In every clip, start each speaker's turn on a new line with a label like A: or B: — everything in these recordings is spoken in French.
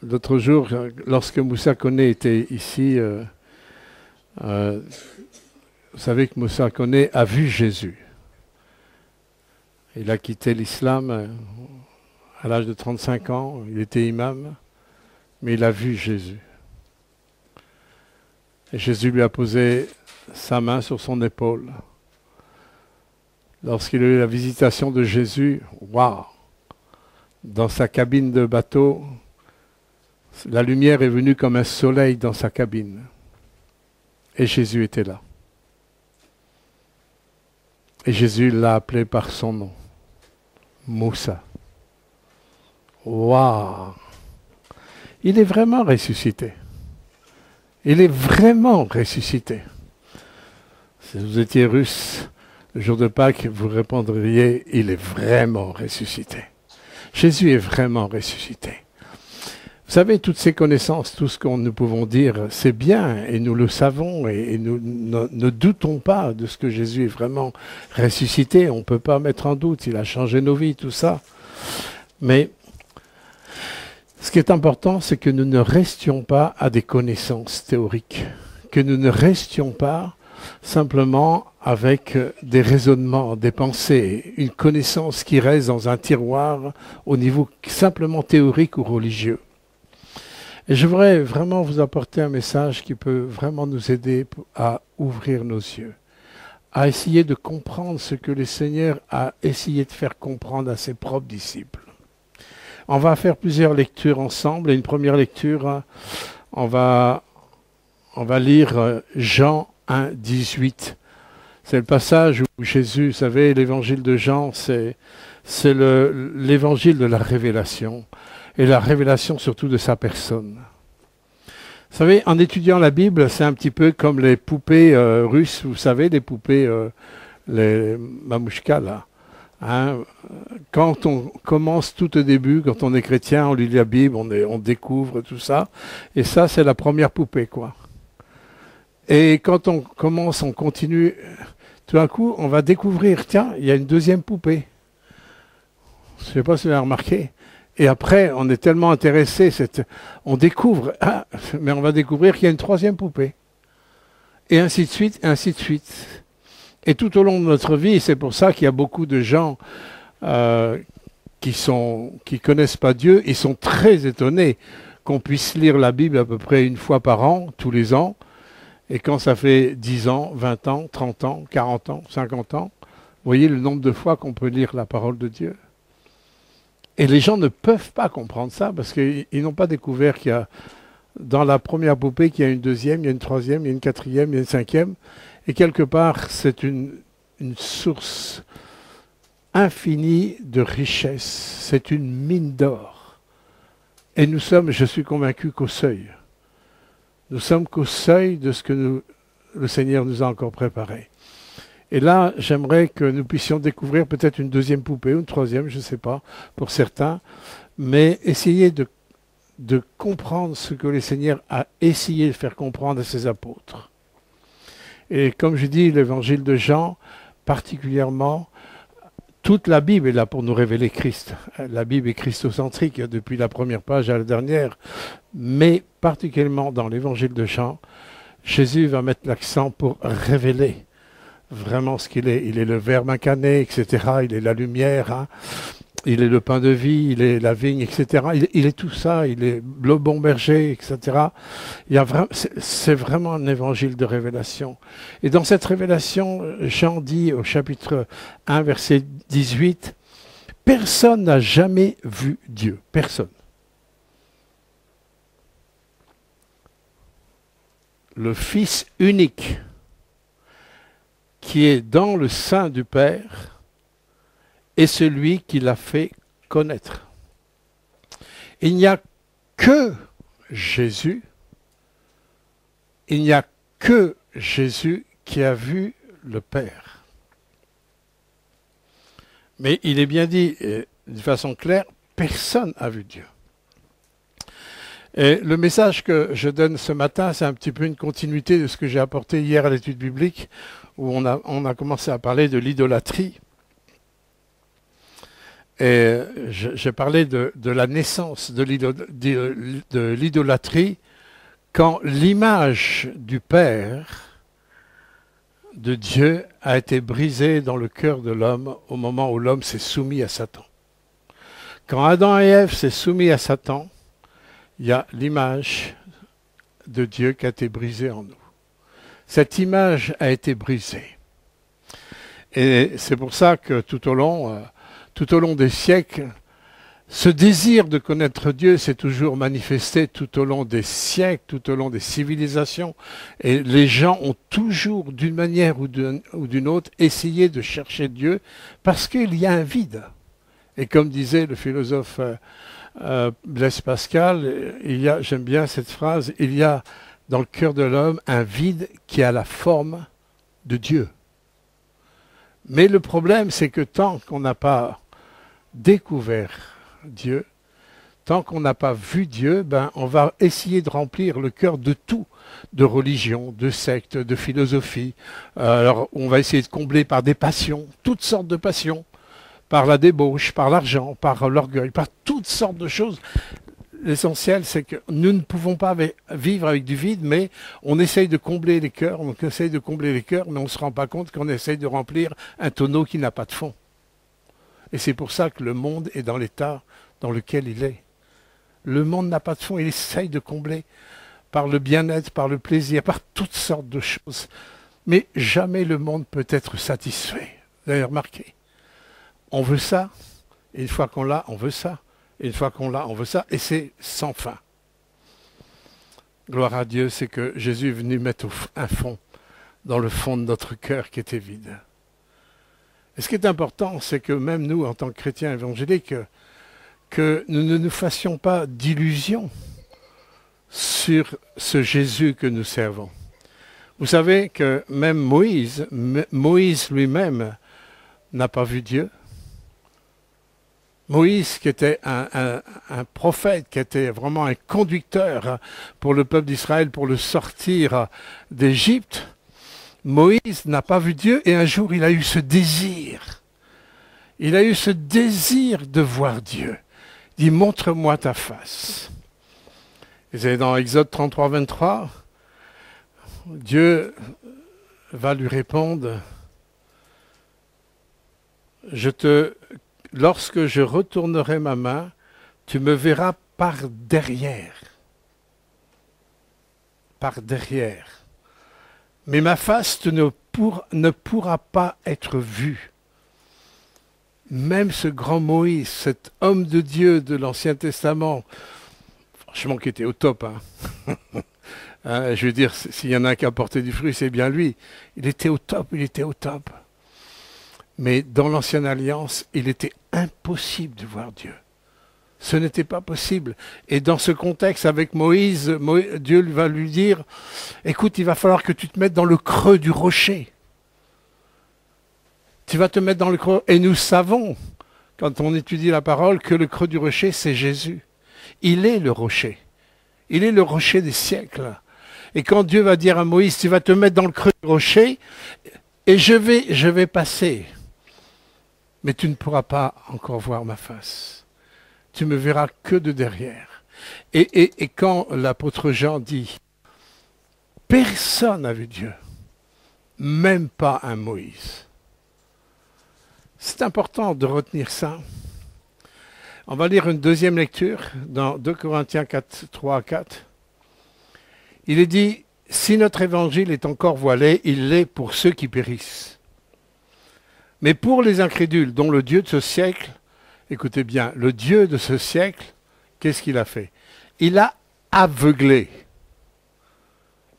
A: l'autre jour, lorsque Moussa Koné était ici, vous savez que Moussa Koné a vu Jésus. Il a quitté l'islam à l'âge de 35 ans, il était imam, mais il a vu Jésus. Et Jésus lui a posé sa main sur son épaule. Lorsqu'il a eu la visitation de Jésus, waouh! Dans sa cabine de bateau, la lumière est venue comme un soleil dans sa cabine. Et Jésus était là. Et Jésus l'a appelé par son nom. Moussa. Waouh! Il est vraiment ressuscité. Il est vraiment ressuscité. Si vous étiez russe, le jour de Pâques, vous répondriez, il est vraiment ressuscité. Jésus est vraiment ressuscité. Vous savez, toutes ces connaissances, tout ce que nous pouvons dire, c'est bien, et nous le savons, et nous ne doutons pas de ce que Jésus est vraiment ressuscité. On ne peut pas mettre en doute, il a changé nos vies, tout ça. Mais ce qui est important, c'est que nous ne restions pas à des connaissances théoriques, que nous ne restions pas simplement avec des raisonnements, des pensées, une connaissance qui reste dans un tiroir au niveau simplement théorique ou religieux. Et je voudrais vraiment vous apporter un message qui peut vraiment nous aider à ouvrir nos yeux, à essayer de comprendre ce que le Seigneur a essayé de faire comprendre à ses propres disciples. On va faire plusieurs lectures ensemble. Et une première lecture, on va lire Jean 1, 18. C'est le passage où Jésus, vous savez, l'évangile de Jean, c'est l'évangile de la révélation. Et la révélation surtout de sa personne. Vous savez, en étudiant la Bible, c'est un petit peu comme les poupées russes, vous savez, les poupées, les mamouchkas, là. Hein, quand on commence tout au début, quand on est chrétien, on lit la Bible, on découvre tout ça. Et ça, c'est la première poupée, quoi. Et quand on commence, on continue, tout d'un coup, on va découvrir, tiens, il y a une deuxième poupée. Je ne sais pas si vous avez remarqué. Et après, on est tellement intéressé, on découvre, mais on va découvrir qu'il y a une troisième poupée. Et ainsi de suite, ainsi de suite. Et tout au long de notre vie, c'est pour ça qu'il y a beaucoup de gens qui connaissent pas Dieu, ils sont très étonnés qu'on puisse lire la Bible à peu près une fois par an, tous les ans. Et quand ça fait 10 ans, 20 ans, 30 ans, 40 ans, 50 ans, vous voyez le nombre de fois qu'on peut lire la parole de Dieu. Et les gens ne peuvent pas comprendre ça parce qu'ils n'ont pas découvert qu'il y a, dans la première poupée, qu'il y a une deuxième, il y a une troisième, il y a une quatrième, il y a une cinquième. Et quelque part, c'est une source infinie de richesse. C'est une mine d'or. Et nous sommes, je suis convaincu, qu'au seuil. Nous sommes qu'au seuil de ce que le Seigneur nous a encore préparé. Et là, j'aimerais que nous puissions découvrir peut-être une deuxième poupée ou une troisième, je ne sais pas, pour certains, mais essayer de comprendre ce que le Seigneur a essayé de faire comprendre à ses apôtres. Et comme je dis, l'évangile de Jean, particulièrement, toute la Bible est là pour nous révéler Christ. La Bible est christocentrique depuis la première page à la dernière, mais particulièrement dans l'évangile de Jean, Jésus va mettre l'accent pour révéler vraiment ce qu'il est. Il est le Verbe incarné, etc. Il est la lumière, hein. Il est le pain de vie, il est la vigne, etc. Il est tout ça, il est le bon berger, etc. C'est vraiment un évangile de révélation. Et dans cette révélation, Jean dit au chapitre 1, verset 18, « Personne n'a jamais vu Dieu. » Personne. Le Fils unique qui est dans le sein du Père est celui qui l'a fait connaître. Il n'y a que Jésus, il n'y a que Jésus qui a vu le Père. Mais il est bien dit, de façon claire, personne n'a vu Dieu. Et le message que je donne ce matin, c'est un petit peu une continuité de ce que j'ai apporté hier à l'étude biblique, où on a commencé à parler de l'idolâtrie. Et j'ai parlé de la naissance de l'idolâtrie quand l'image du Père, de Dieu, a été brisée dans le cœur de l'homme au moment où l'homme s'est soumis à Satan. Quand Adam et Ève s'est soumis à Satan, il y a l'image de Dieu qui a été brisée en nous. Cette image a été brisée. Et c'est pour ça que tout au long des siècles, ce désir de connaître Dieu s'est toujours manifesté tout au long des siècles, tout au long des civilisations. Et les gens ont toujours, d'une manière ou d'une autre, essayé de chercher Dieu parce qu'il y a un vide. Et comme disait le philosophe Blaise Pascal, j'aime bien cette phrase, il y a dans le cœur de l'homme un vide qui a la forme de Dieu. Mais le problème, c'est que tant qu'on n'a pas découvert Dieu, tant qu'on n'a pas vu Dieu, on va essayer de remplir le cœur de tout, de religion, de secte, de philosophie. Alors, on va essayer de combler par des passions, toutes sortes de passions, par la débauche, par l'argent, par l'orgueil, par toutes sortes de choses. L'essentiel, c'est que nous ne pouvons pas vivre avec du vide, mais on essaye de combler les cœurs, mais on ne se rend pas compte qu'on essaye de remplir un tonneau qui n'a pas de fond. Et c'est pour ça que le monde est dans l'état dans lequel il est. Le monde n'a pas de fond, il essaye de combler par le bien-être, par le plaisir, par toutes sortes de choses. Mais jamais le monde peut être satisfait. Vous avez remarqué? On veut ça, et une fois qu'on l'a, on veut ça. Et une fois qu'on l'a, on veut ça, et c'est sans fin. Gloire à Dieu, c'est que Jésus est venu mettre un fond dans le fond de notre cœur qui était vide. Et ce qui est important, c'est que même nous, en tant que chrétiens évangéliques, que nous ne nous fassions pas d'illusions sur ce Jésus que nous servons. Vous savez que même Moïse lui-même n'a pas vu Dieu. Moïse, qui était un prophète, qui était vraiment un conducteur pour le peuple d'Israël, pour le sortir d'Égypte, Moïse n'a pas vu Dieu et un jour il a eu ce désir. Il a eu ce désir de voir Dieu. Il dit, montre-moi ta face. Et c'est dans Exode 33, 23, Dieu va lui répondre, lorsque je retournerai ma main, tu me verras par derrière. Par derrière. Mais ma face ne pourra pas être vue. Même ce grand Moïse, cet homme de Dieu de l'Ancien Testament, franchement qui était au top, je veux dire, s'il y en a un qui a porté du fruit, c'est bien lui. Il était au top. Mais dans l'Ancienne Alliance, il était impossible de voir Dieu. Ce n'était pas possible. Et dans ce contexte, avec Moïse, Dieu va lui dire, écoute, il va falloir que tu te mettes dans le creux du rocher. Tu vas te mettre dans le creux. Et nous savons, quand on étudie la parole, que le creux du rocher, c'est Jésus. Il est le rocher. Il est le rocher des siècles. Et quand Dieu va dire à Moïse, tu vas te mettre dans le creux du rocher, et je vais passer. Mais tu ne pourras pas encore voir ma face. Tu me verras que de derrière. Et quand l'apôtre Jean dit, personne n'a vu Dieu, même pas un Moïse. C'est important de retenir ça. On va lire une deuxième lecture dans 2 Corinthiens 4, 3 à 4. Il est dit, si notre évangile est encore voilé, il l'est pour ceux qui périssent. Mais pour les incrédules, dont le Dieu de ce siècle, écoutez bien, le Dieu de ce siècle, qu'est-ce qu'il a fait? Il a aveuglé.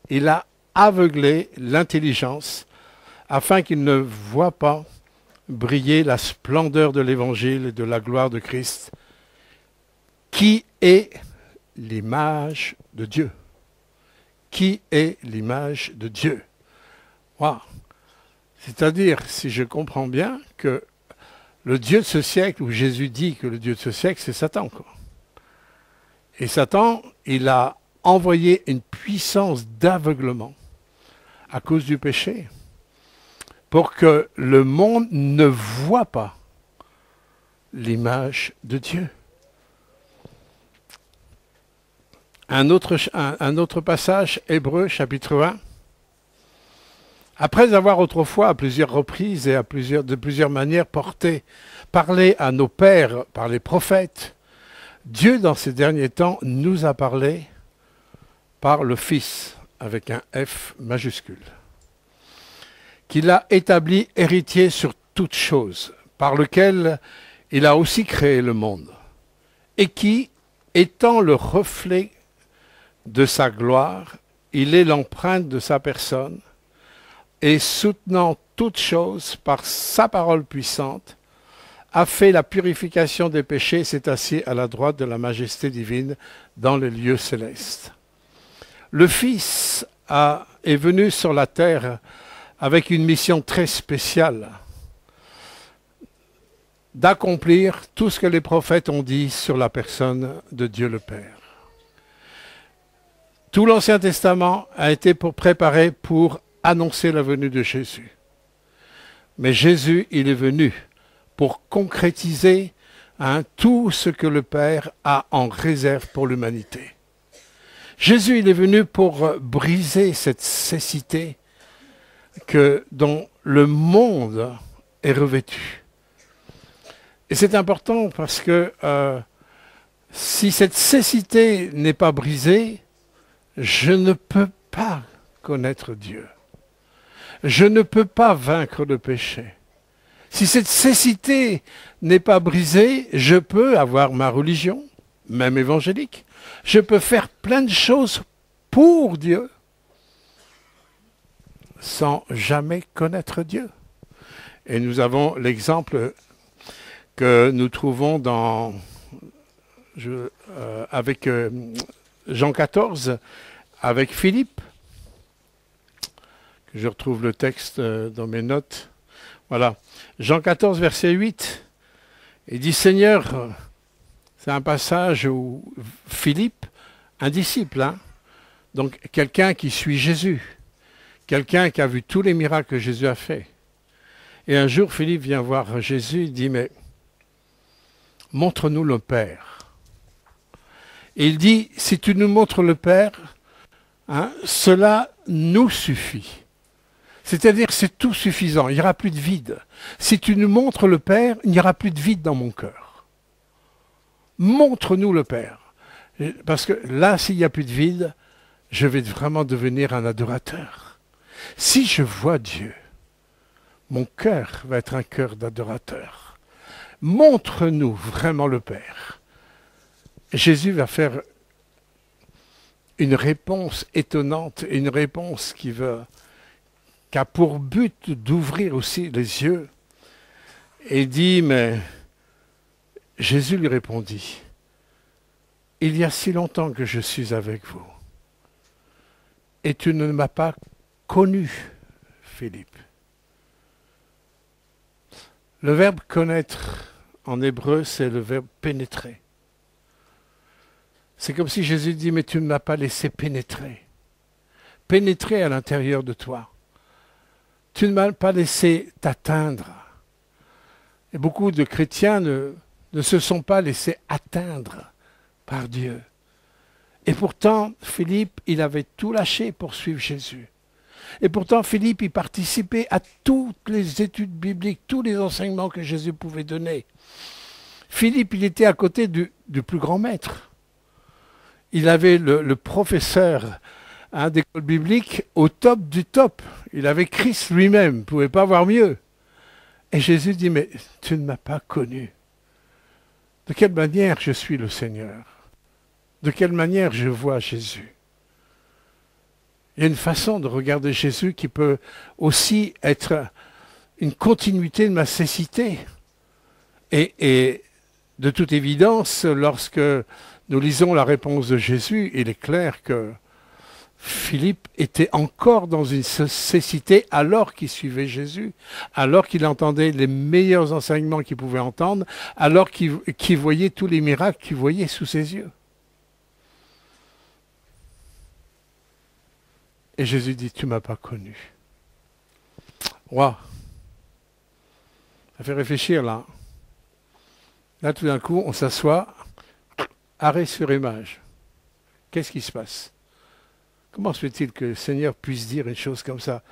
A: Il a aveuglé l'intelligence afin qu'ils ne voient pas briller la splendeur de l'Évangile et de la gloire de Christ, qui est l'image de Dieu. Qui est l'image de Dieu? Wow. C'est-à-dire, si je comprends bien, que le Dieu de ce siècle, où Jésus dit que le Dieu de ce siècle, c'est Satan, quoi. Et Satan, il a envoyé une puissance d'aveuglement à cause du péché, pour que le monde ne voit pas l'image de Dieu. Un autre passage, Hébreux chapitre 1. Après avoir autrefois à plusieurs reprises et de plusieurs manières parlé à nos pères par les prophètes, Dieu dans ces derniers temps nous a parlé par le Fils, avec un F majuscule, qu'il a établi héritier sur toutes choses, par lequel il a aussi créé le monde, et qui, étant le reflet de sa gloire, il est l'empreinte de sa personne, et soutenant toutes choses par sa parole puissante, a fait la purification des péchés et s'est assis à la droite de la majesté divine dans les lieux célestes. Le Fils est venu sur la terre avec une mission très spéciale, d'accomplir tout ce que les prophètes ont dit sur la personne de Dieu le Père. Tout l'Ancien Testament a été préparé pour annoncer la venue de Jésus. Mais Jésus, il est venu pour concrétiser tout ce que le Père a en réserve pour l'humanité. Jésus, il est venu pour briser cette cécité dont le monde est revêtu. Et c'est important parce que si cette cécité n'est pas brisée, je ne peux pas connaître Dieu. Je ne peux pas vaincre le péché. Si cette cécité n'est pas brisée, je peux avoir ma religion, même évangélique. Je peux faire plein de choses pour Dieu, sans jamais connaître Dieu. Et nous avons l'exemple que nous trouvons avec Jean 14, avec Philippe. Je retrouve le texte dans mes notes. Voilà. Jean 14, verset 8. Il dit, Seigneur, c'est un passage où Philippe, un disciple, donc quelqu'un qui suit Jésus, quelqu'un qui a vu tous les miracles que Jésus a fait. Et un jour, Philippe vient voir Jésus, il dit, mais montre-nous le Père. Et il dit, si tu nous montres le Père, cela nous suffit. C'est-à-dire que c'est tout suffisant, il n'y aura plus de vide. Si tu nous montres le Père, il n'y aura plus de vide dans mon cœur. Montre-nous le Père. Parce que là, s'il n'y a plus de vide, je vais vraiment devenir un adorateur. Si je vois Dieu, mon cœur va être un cœur d'adorateur. Montre-nous vraiment le Père. Jésus va faire une réponse étonnante, une réponse qui a pour but d'ouvrir aussi les yeux. Et dit, mais Jésus lui répondit, il y a si longtemps que je suis avec vous, et tu ne m'as pas connu, Philippe. Le verbe connaître en hébreu, c'est le verbe pénétrer. C'est comme si Jésus dit, mais tu ne m'as pas laissé pénétrer. Pénétrer à l'intérieur de toi. Tu ne m'as pas laissé t'atteindre. Et beaucoup de chrétiens ne se sont pas laissés atteindre par Dieu. Et pourtant, Philippe, il avait tout lâché pour suivre Jésus. Et pourtant, Philippe, il participait à toutes les études bibliques, tous les enseignements que Jésus pouvait donner. Philippe, il était à côté du plus grand maître. Il avait le professeur d'école biblique au top du top. Il avait Christ lui-même, il ne pouvait pas avoir mieux. Et Jésus dit, mais tu ne m'as pas connu. De quelle manière je suis le Seigneur? De quelle manière je vois Jésus? Il y a une façon de regarder Jésus qui peut aussi être une continuité de ma cécité. Et de toute évidence, lorsque nous lisons la réponse de Jésus, il est clair que Philippe était encore dans une cécité alors qu'il suivait Jésus, alors qu'il entendait les meilleurs enseignements qu'il pouvait entendre, alors qu'il voyait tous les miracles qu'il voyait sous ses yeux. Et Jésus dit, tu ne m'as pas connu. Waouh! Ça fait réfléchir là. Là, tout d'un coup, on s'assoit, arrêt sur image. Qu'est-ce qui se passe? Comment se fait-il que le Seigneur puisse dire une chose comme ça?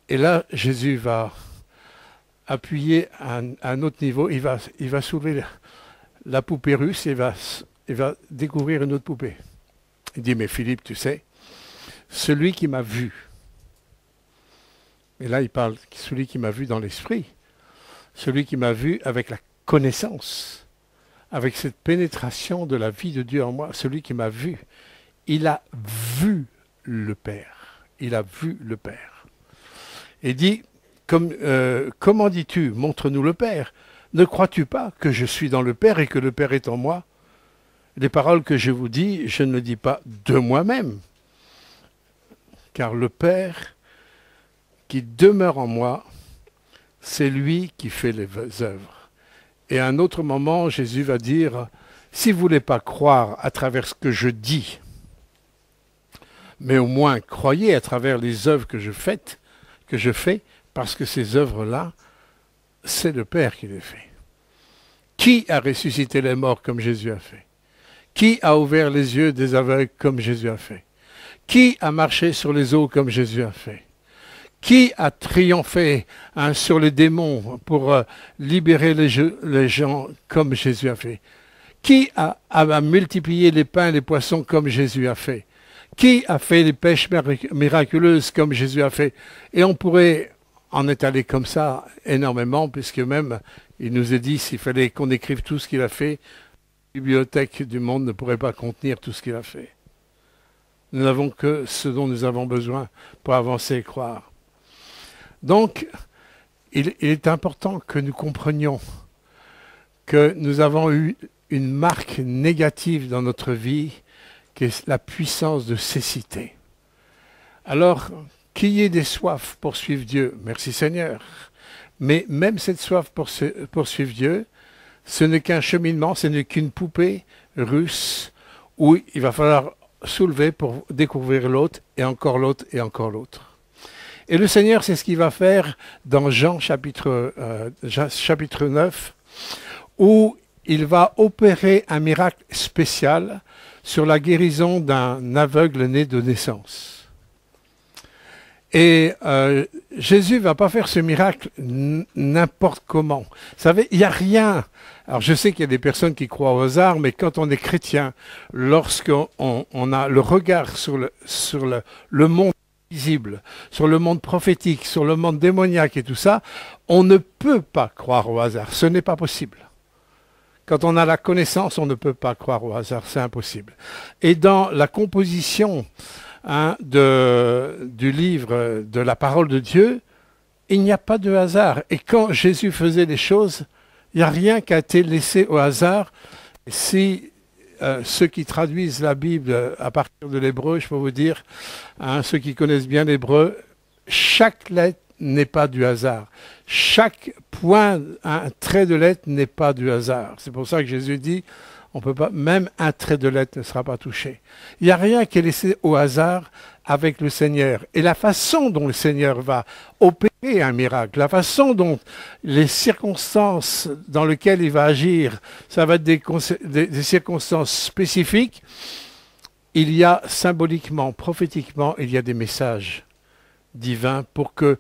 A: Et là, Jésus va appuyer à un autre niveau. Il va soulever la poupée russe et il va découvrir une autre poupée. Il dit, mais Philippe, tu sais, celui qui m'a vu, et là il parle, celui qui m'a vu dans l'esprit, celui qui m'a vu avec la connaissance, avec cette pénétration de la vie de Dieu en moi, celui qui m'a vu, il a vu le Père. Il a vu le Père. Et dit, comment dis-tu, montre-nous le Père. Ne crois-tu pas que je suis dans le Père et que le Père est en moi? Les paroles que je vous dis, je ne le dis pas de moi-même, car le Père qui demeure en moi, c'est lui qui fait les œuvres. Et à un autre moment, Jésus va dire, si vous ne voulez pas croire à travers ce que je dis, mais au moins croyez à travers les œuvres que je fais, parce que ces œuvres-là, c'est le Père qui les fait. Qui a ressuscité les morts comme Jésus a fait? Qui a ouvert les yeux des aveugles comme Jésus a fait? Qui a marché sur les eaux comme Jésus a fait? Qui a triomphé sur les démons pour libérer les gens comme Jésus a fait? Qui a multiplié les pains et les poissons comme Jésus a fait? Qui a fait les pêches miraculeuses comme Jésus a fait? Et on pourrait en étaler comme ça énormément, puisque même il nous est dit s'il fallait qu'on écrive tout ce qu'il a fait, la bibliothèque du monde ne pourrait pas contenir tout ce qu'il a fait. Nous n'avons que ce dont nous avons besoin pour avancer et croire. Donc, il est important que nous comprenions que nous avons eu une marque négative dans notre vie, qui est la puissance de cécité. Alors, qu'il y ait des soifs pour suivre Dieu, merci Seigneur. Mais même cette soif pour suivre Dieu, ce n'est qu'un cheminement, ce n'est qu'une poupée russe où il va falloir soulever pour découvrir l'autre, et encore l'autre, et encore l'autre. Et le Seigneur, c'est ce qu'il va faire dans Jean chapitre 9, où il va opérer un miracle spécial sur la guérison d'un aveugle né de naissance. Et Jésus ne va pas faire ce miracle n'importe comment. Vous savez, il n'y a rien. Alors je sais qu'il y a des personnes qui croient au hasard, mais quand on est chrétien, lorsqu'on a le regard sur le monde visible, sur le monde prophétique, sur le monde démoniaque et tout ça, on ne peut pas croire au hasard. Ce n'est pas possible. Quand on a la connaissance, on ne peut pas croire au hasard, c'est impossible. Et dans la composition du livre de la parole de Dieu, il n'y a pas de hasard. Et quand Jésus faisait les choses, il n'y a rien qui a été laissé au hasard. Si ceux qui traduisent la Bible à partir de l'hébreu, je peux vous dire, ceux qui connaissent bien l'hébreu, chaque lettre n'est pas du hasard. Chaque point, un trait de lettre n'est pas du hasard. C'est pour ça que Jésus dit, on peut pas, même un trait de lettre ne sera pas touché. Il n'y a rien qui est laissé au hasard avec le Seigneur. Et la façon dont le Seigneur va opérer un miracle, la façon dont les circonstances dans lesquelles il va agir, ça va être des circonstances spécifiques. Il y a symboliquement, prophétiquement, il y a des messages divins pour que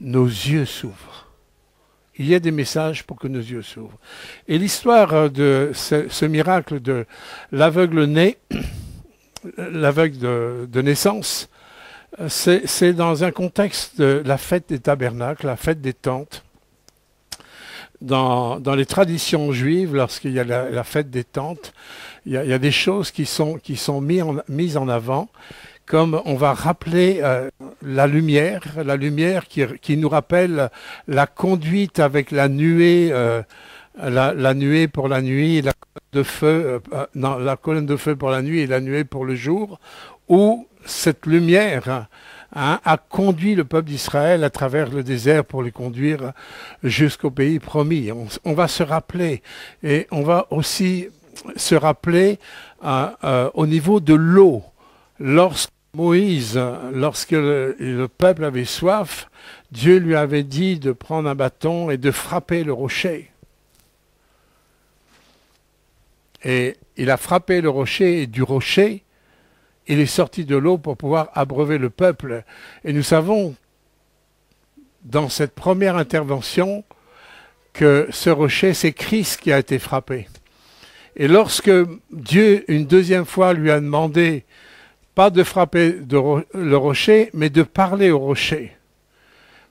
A: nos yeux s'ouvrent. Il y a des messages pour que nos yeux s'ouvrent. Et l'histoire de ce miracle de l'aveugle né, l'aveugle de naissance, c'est dans un contexte de la fête des tabernacles, la fête des tentes. Dans les traditions juives, lorsqu'il y a la fête des tentes, il y a des choses qui sont mises en avant, comme on va rappeler la lumière qui nous rappelle la conduite avec la nuée, la nuée pour la nuit, la colonne de feu pour la nuit et la nuée pour le jour, où cette lumière a conduit le peuple d'Israël à travers le désert pour les conduire jusqu'au pays promis. On va se rappeler, et on va aussi se rappeler au niveau de l'eau. Lorsque le peuple avait soif, Dieu lui avait dit de prendre un bâton et de frapper le rocher. Et il a frappé le rocher, et du rocher, il est sorti de l'eau pour pouvoir abreuver le peuple. Et nous savons, dans cette première intervention, que ce rocher, c'est Christ qui a été frappé. Et lorsque Dieu, une deuxième fois, lui a demandé, pas de frapper le rocher, mais de parler au rocher.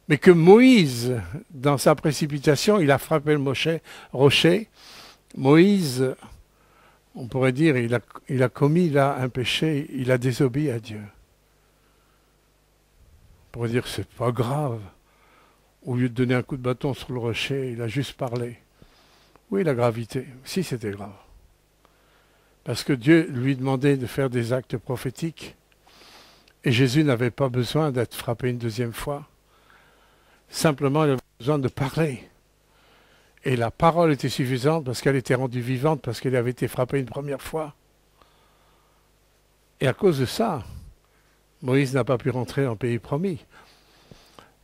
A: Mais que Moïse, dans sa précipitation, il a frappé le rocher. Moïse, on pourrait dire, il a commis là un péché, il a désobéi à Dieu. On pourrait dire, c'est pas grave. Au lieu de donner un coup de bâton sur le rocher, il a juste parlé. Oui, la gravité. Si, c'était grave. Parce que Dieu lui demandait de faire des actes prophétiques. Et Jésus n'avait pas besoin d'être frappé une deuxième fois. Simplement, il avait besoin de parler. Et la parole était suffisante parce qu'elle était rendue vivante, parce qu'elle avait été frappée une première fois. Et à cause de ça, Moïse n'a pas pu rentrer en pays promis.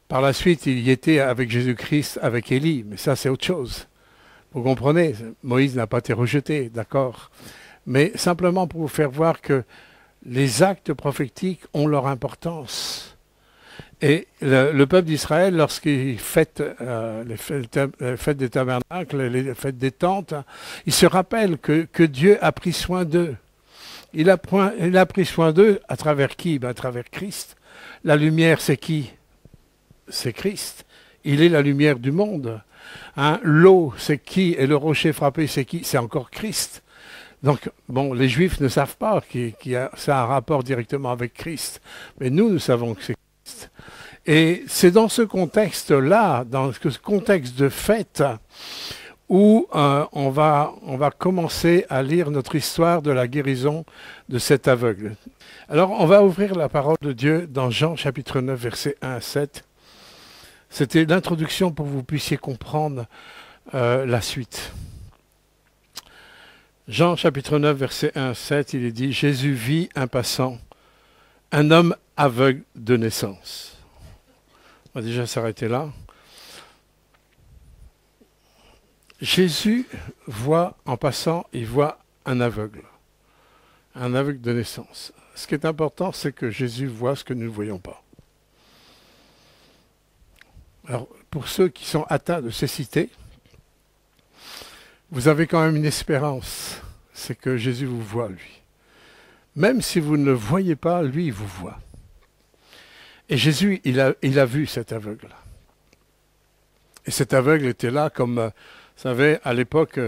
A: Par la suite, il y était avec Jésus-Christ, avec Élie, mais ça c'est autre chose. Vous comprenez, Moïse n'a pas été rejeté, d'accord. Mais simplement pour vous faire voir que les actes prophétiques ont leur importance. Et le peuple d'Israël, lorsqu'il fête les fêtes des tabernacles, les fêtes des tentes, il se rappelle que Dieu a pris soin d'eux. Il a pris soin d'eux à travers qui? À travers Christ. La lumière, c'est qui? C'est Christ. Il est la lumière du monde. Hein? L'eau, c'est qui? Et le rocher frappé, c'est qui? C'est encore Christ. Donc, bon, les Juifs ne savent pas ça a un rapport directement avec Christ. Mais nous savons que c'est Christ. Et c'est dans ce contexte-là, dans ce contexte de fête, où on va commencer à lire notre histoire de la guérison de cet aveugle. Alors, on va ouvrir la parole de Dieu dans Jean chapitre 9, versets 1 à 7. C'était l'introduction pour que vous puissiez comprendre la suite. Jean chapitre 9, verset 1 à 7, il est dit « Jésus vit un passant, un homme aveugle de naissance. » On va déjà s'arrêter là. Jésus voit, en passant, il voit un aveugle de naissance. Ce qui est important, c'est que Jésus voit ce que nous ne voyons pas. Alors, pour ceux qui sont atteints de cécité, vous avez quand même une espérance, c'est que Jésus vous voit, lui. Même si vous ne le voyez pas, lui, il vous voit. Et Jésus, il a vu cet aveugle. Et cet aveugle était là comme, vous savez, à l'époque,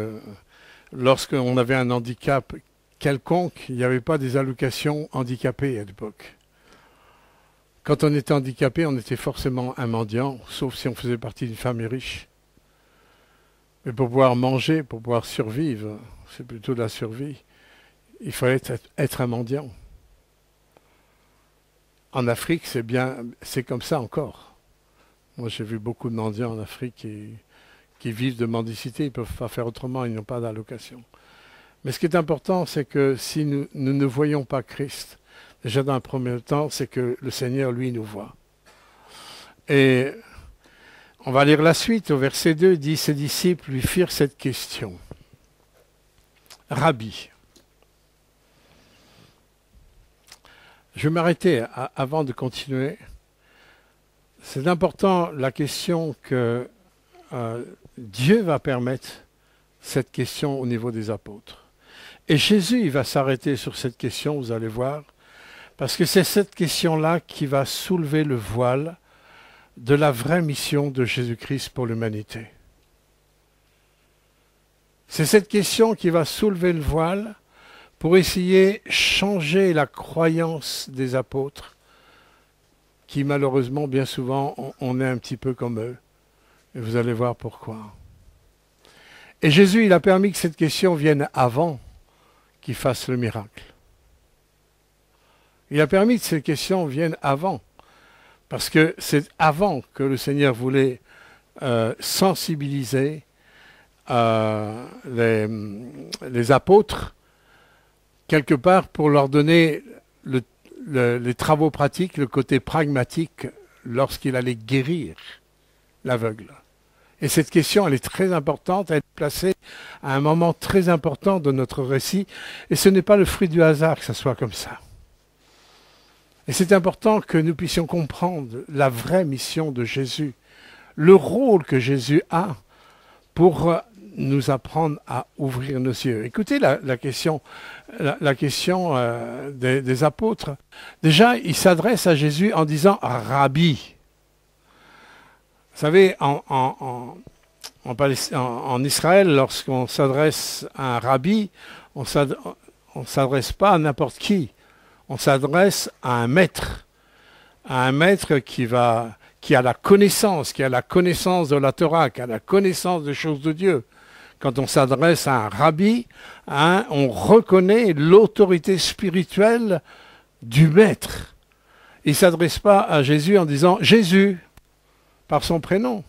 A: lorsqu'on avait un handicap quelconque, il n'y avait pas des allocations handicapées à l'époque. Quand on était handicapé, on était forcément un mendiant, sauf si on faisait partie d'une famille riche. Mais pour pouvoir manger, pour pouvoir survivre, c'est plutôt de la survie, il fallait être un mendiant. En Afrique, c'est comme ça encore. Moi, j'ai vu beaucoup de mendiants en Afrique qui vivent de mendicité, ils ne peuvent pas faire autrement, ils n'ont pas d'allocation. Mais ce qui est important, c'est que si nous ne voyons pas Christ, déjà dans un premier temps, c'est que le Seigneur, lui, nous voit. Et on va lire la suite. Au verset 2, il dit « Ses disciples lui firent cette question. Rabbi. » Je vais m'arrêter avant de continuer. C'est important la question que Dieu va permettre cette question au niveau des apôtres. Et Jésus, il va s'arrêter sur cette question, vous allez voir, parce que c'est cette question-là qui va soulever le voile de la vraie mission de Jésus-Christ pour l'humanité. C'est cette question qui va soulever le voile pour essayer de changer la croyance des apôtres, qui malheureusement, bien souvent, on est un petit peu comme eux. Et vous allez voir pourquoi. Et Jésus, il a permis que cette question vienne avant qu'il fasse le miracle. Il a permis que cette question vienne avant. Parce que c'est avant que le Seigneur voulait sensibiliser les apôtres, quelque part pour leur donner les travaux pratiques, le côté pragmatique, lorsqu'il allait guérir l'aveugle. Et cette question, elle est très importante, elle est placée à un moment très important de notre récit, et ce n'est pas le fruit du hasard que ça soit comme ça. Et c'est important que nous puissions comprendre la vraie mission de Jésus, le rôle que Jésus a pour nous apprendre à ouvrir nos yeux. Écoutez la question, des apôtres. Déjà, ils s'adressent à Jésus en disant « Rabbi ». Vous savez, en Israël, lorsqu'on s'adresse à un rabbi, on ne s'adresse pas à n'importe qui. On s'adresse à un maître qui a la connaissance de la Torah, qui a la connaissance des choses de Dieu. Quand on s'adresse à un rabbi, on reconnaît l'autorité spirituelle du maître. Il ne s'adresse pas à Jésus en disant « Jésus » par son prénom.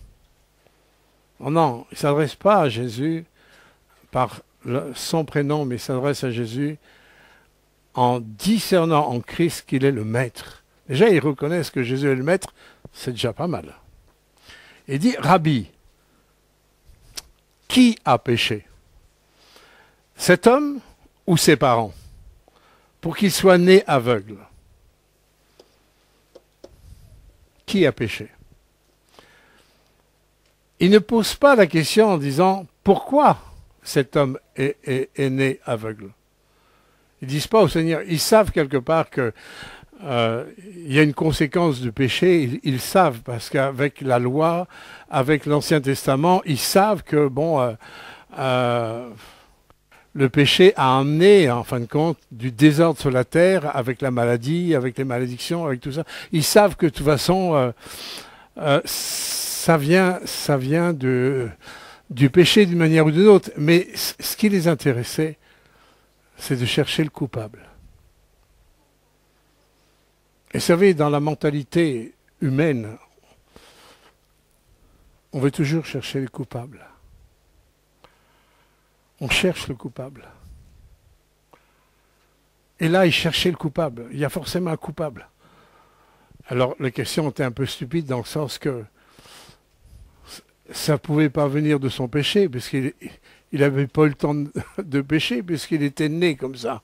A: Non, il ne s'adresse pas à Jésus par son prénom, mais il s'adresse à Jésus en discernant en Christ qu'il est le maître. Déjà, ils reconnaissent que Jésus est le maître, c'est déjà pas mal. Il dit, Rabbi, qui a péché? Cet homme ou ses parents? Pour qu'il soit né aveugle. Qui a péché? Il ne pose pas la question en disant, pourquoi cet homme est né aveugle? Ils ne disent pas au Seigneur, ils savent quelque part que il y a une conséquence du péché, ils savent, parce qu'avec la loi, avec l'Ancien Testament, ils savent que, le péché a amené, en fin de compte, du désordre sur la terre, avec la maladie, avec les malédictions, avec tout ça. Ils savent que, de toute façon, ça vient du péché d'une manière ou d'une autre. Mais ce qui les intéressait, c'est de chercher le coupable. Et vous savez, dans la mentalité humaine, on veut toujours chercher le coupable. On cherche le coupable. Et là, ils cherchaient le coupable. Il y a forcément un coupable. Alors, la question était un peu stupide dans le sens que ça ne pouvait pas venir de son péché, puisqu'il n'avait pas eu le temps de pécher, puisqu'il était né comme ça.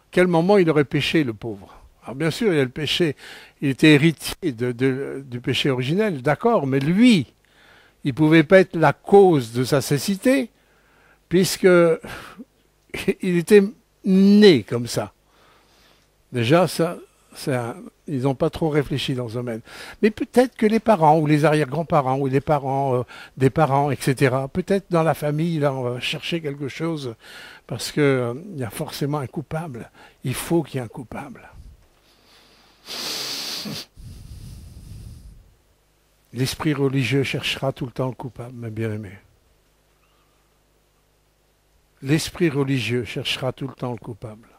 A: Quel moment il aurait péché, le pauvre? Alors bien sûr, il y a le péché, il était héritier du péché originel, d'accord, mais lui, il ne pouvait pas être la cause de sa cécité, puisque il était né comme ça. Déjà, ils n'ont pas trop réfléchi dans ce domaine. Mais peut-être que les parents, ou les arrière-grands-parents, ou les parents des parents, etc., peut-être dans la famille, là, on va chercher quelque chose, parce qu'il y a forcément un coupable. Il faut qu'il y ait un coupable. L'esprit religieux cherchera tout le temps le coupable, mes bien-aimés. L'esprit religieux cherchera tout le temps le coupable.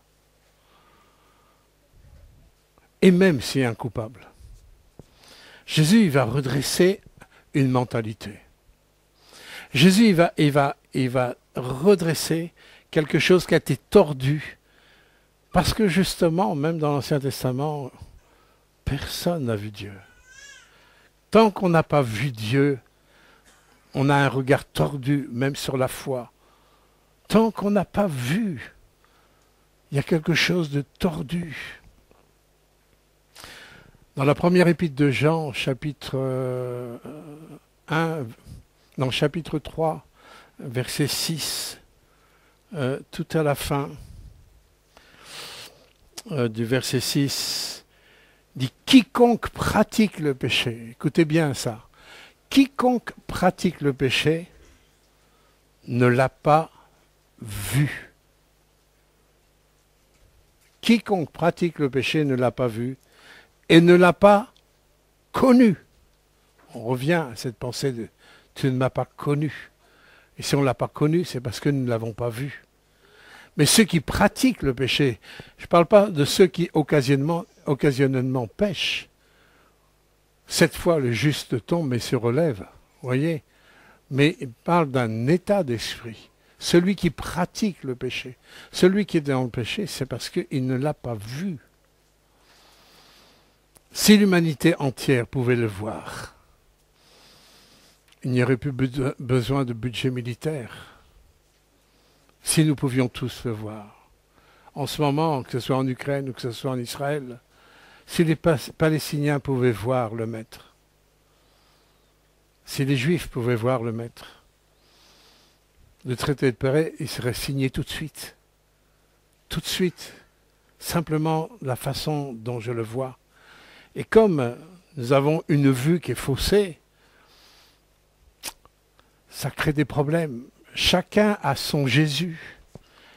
A: Et même s'il y a un coupable, Jésus il va redresser une mentalité. Jésus il va redresser quelque chose qui a été tordu. Parce que justement, même dans l'Ancien Testament, personne n'a vu Dieu. Tant qu'on n'a pas vu Dieu, on a un regard tordu, même sur la foi. Tant qu'on n'a pas vu, il y a quelque chose de tordu. Dans la première épître de Jean, chapitre 3, verset 6, tout à la fin du verset 6, dit « Quiconque pratique le péché », écoutez bien ça, « Quiconque pratique le péché ne l'a pas vu. » Quiconque pratique le péché ne l'a pas vu et ne l'a pas connu. On revient à cette pensée de « tu ne m'as pas connu ». Et si on ne l'a pas connu, c'est parce que nous ne l'avons pas vu. Mais ceux qui pratiquent le péché, je ne parle pas de ceux qui occasionnellement pêchent. Cette fois, le juste tombe et se relève, voyez. Mais il parle d'un état d'esprit. Celui qui pratique le péché, celui qui est dans le péché, c'est parce qu'il ne l'a pas vu. Si l'humanité entière pouvait le voir, il n'y aurait plus besoin de budget militaire si nous pouvions tous le voir. En ce moment, que ce soit en Ukraine ou que ce soit en Israël, si les Palestiniens pouvaient voir le Maître, si les Juifs pouvaient voir le Maître, le traité de paix, il serait signé tout de suite. Tout de suite. Simplement la façon dont je le vois. Et comme nous avons une vue qui est faussée, ça crée des problèmes. Chacun a son Jésus.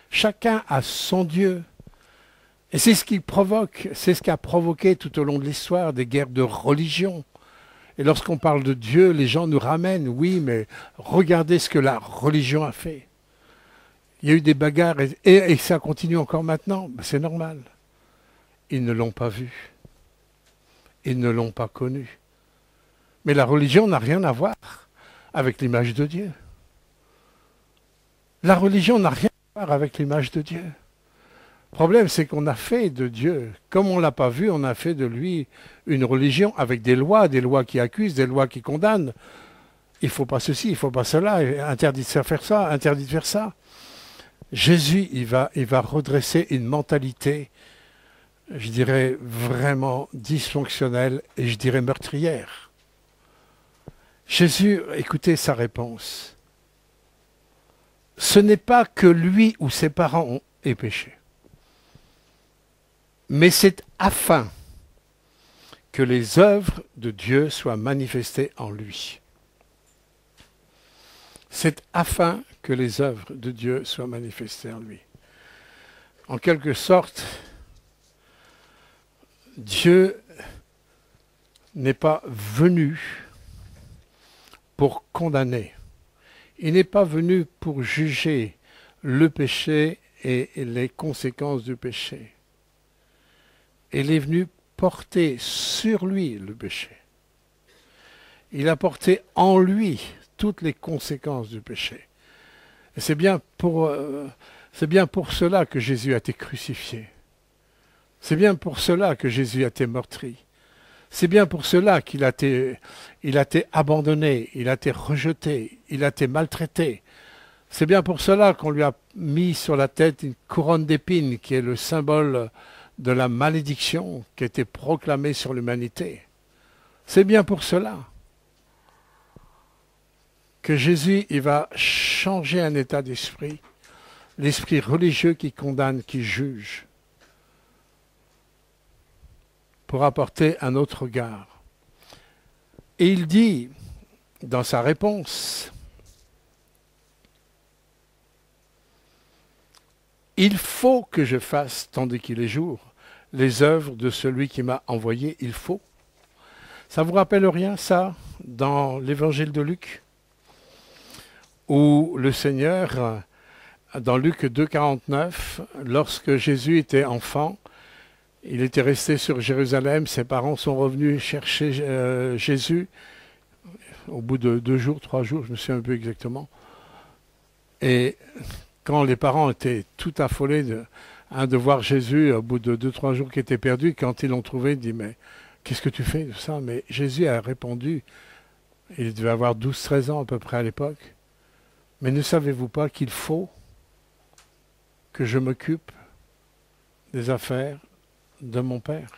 A: Chacun a son Dieu. Et c'est ce qui provoque, c'est ce qui a provoqué tout au long de l'histoire des guerres de religion. Et lorsqu'on parle de Dieu, les gens nous ramènent, oui, mais regardez ce que la religion a fait. Il y a eu des bagarres et ça continue encore maintenant. Ben, c'est normal. Ils ne l'ont pas vu. Ils ne l'ont pas connu. Mais la religion n'a rien à voir avec l'image de Dieu. La religion n'a rien à voir avec l'image de Dieu. Le problème, c'est qu'on a fait de Dieu, comme on ne l'a pas vu, on a fait de lui une religion avec des lois qui accusent, des lois qui condamnent. Il ne faut pas ceci, il ne faut pas cela, interdit de faire ça, interdit de faire ça. Jésus, il va redresser une mentalité, je dirais, vraiment dysfonctionnelle et je dirais meurtrière. Jésus, écoutez sa réponse. Ce n'est pas que lui ou ses parents aient péché, mais c'est afin que les œuvres de Dieu soient manifestées en lui. C'est afin que les œuvres de Dieu soient manifestées en lui. En quelque sorte, Dieu n'est pas venu pour condamner. Il n'est pas venu pour juger le péché et les conséquences du péché. Il est venu porter sur lui le péché. Il a porté en lui toutes les conséquences du péché. Et c'est bien pour cela que Jésus a été crucifié. C'est bien pour cela que Jésus a été meurtri. C'est bien pour cela qu'il a été abandonné, il a été rejeté, il a été maltraité. C'est bien pour cela qu'on lui a mis sur la tête une couronne d'épines qui est le symbole de la malédiction qui a été proclamée sur l'humanité. C'est bien pour cela que Jésus, il va changer un état d'esprit, l'esprit religieux qui condamne, qui juge, pour apporter un autre regard. Et il dit, dans sa réponse, « Il faut que je fasse, tandis qu'il est jour, les œuvres de celui qui m'a envoyé, il faut. » Ça vous rappelle rien, ça, dans l'évangile de Luc, où le Seigneur, dans Luc 2,49, lorsque Jésus était enfant, il était resté sur Jérusalem, ses parents sont revenus chercher Jésus, au bout de 2 jours, 3 jours, je me souviens un peu exactement. Et quand les parents étaient tout affolés de voir Jésus, au bout de 2-3 jours qui était perdu, quand ils l'ont trouvé, ils disent « Mais qu'est-ce que tu fais de ça ?» Mais Jésus a répondu, il devait avoir 12-13 ans à peu près à l'époque, « Mais ne savez-vous pas qu'il faut que je m'occupe des affaires de mon Père ?»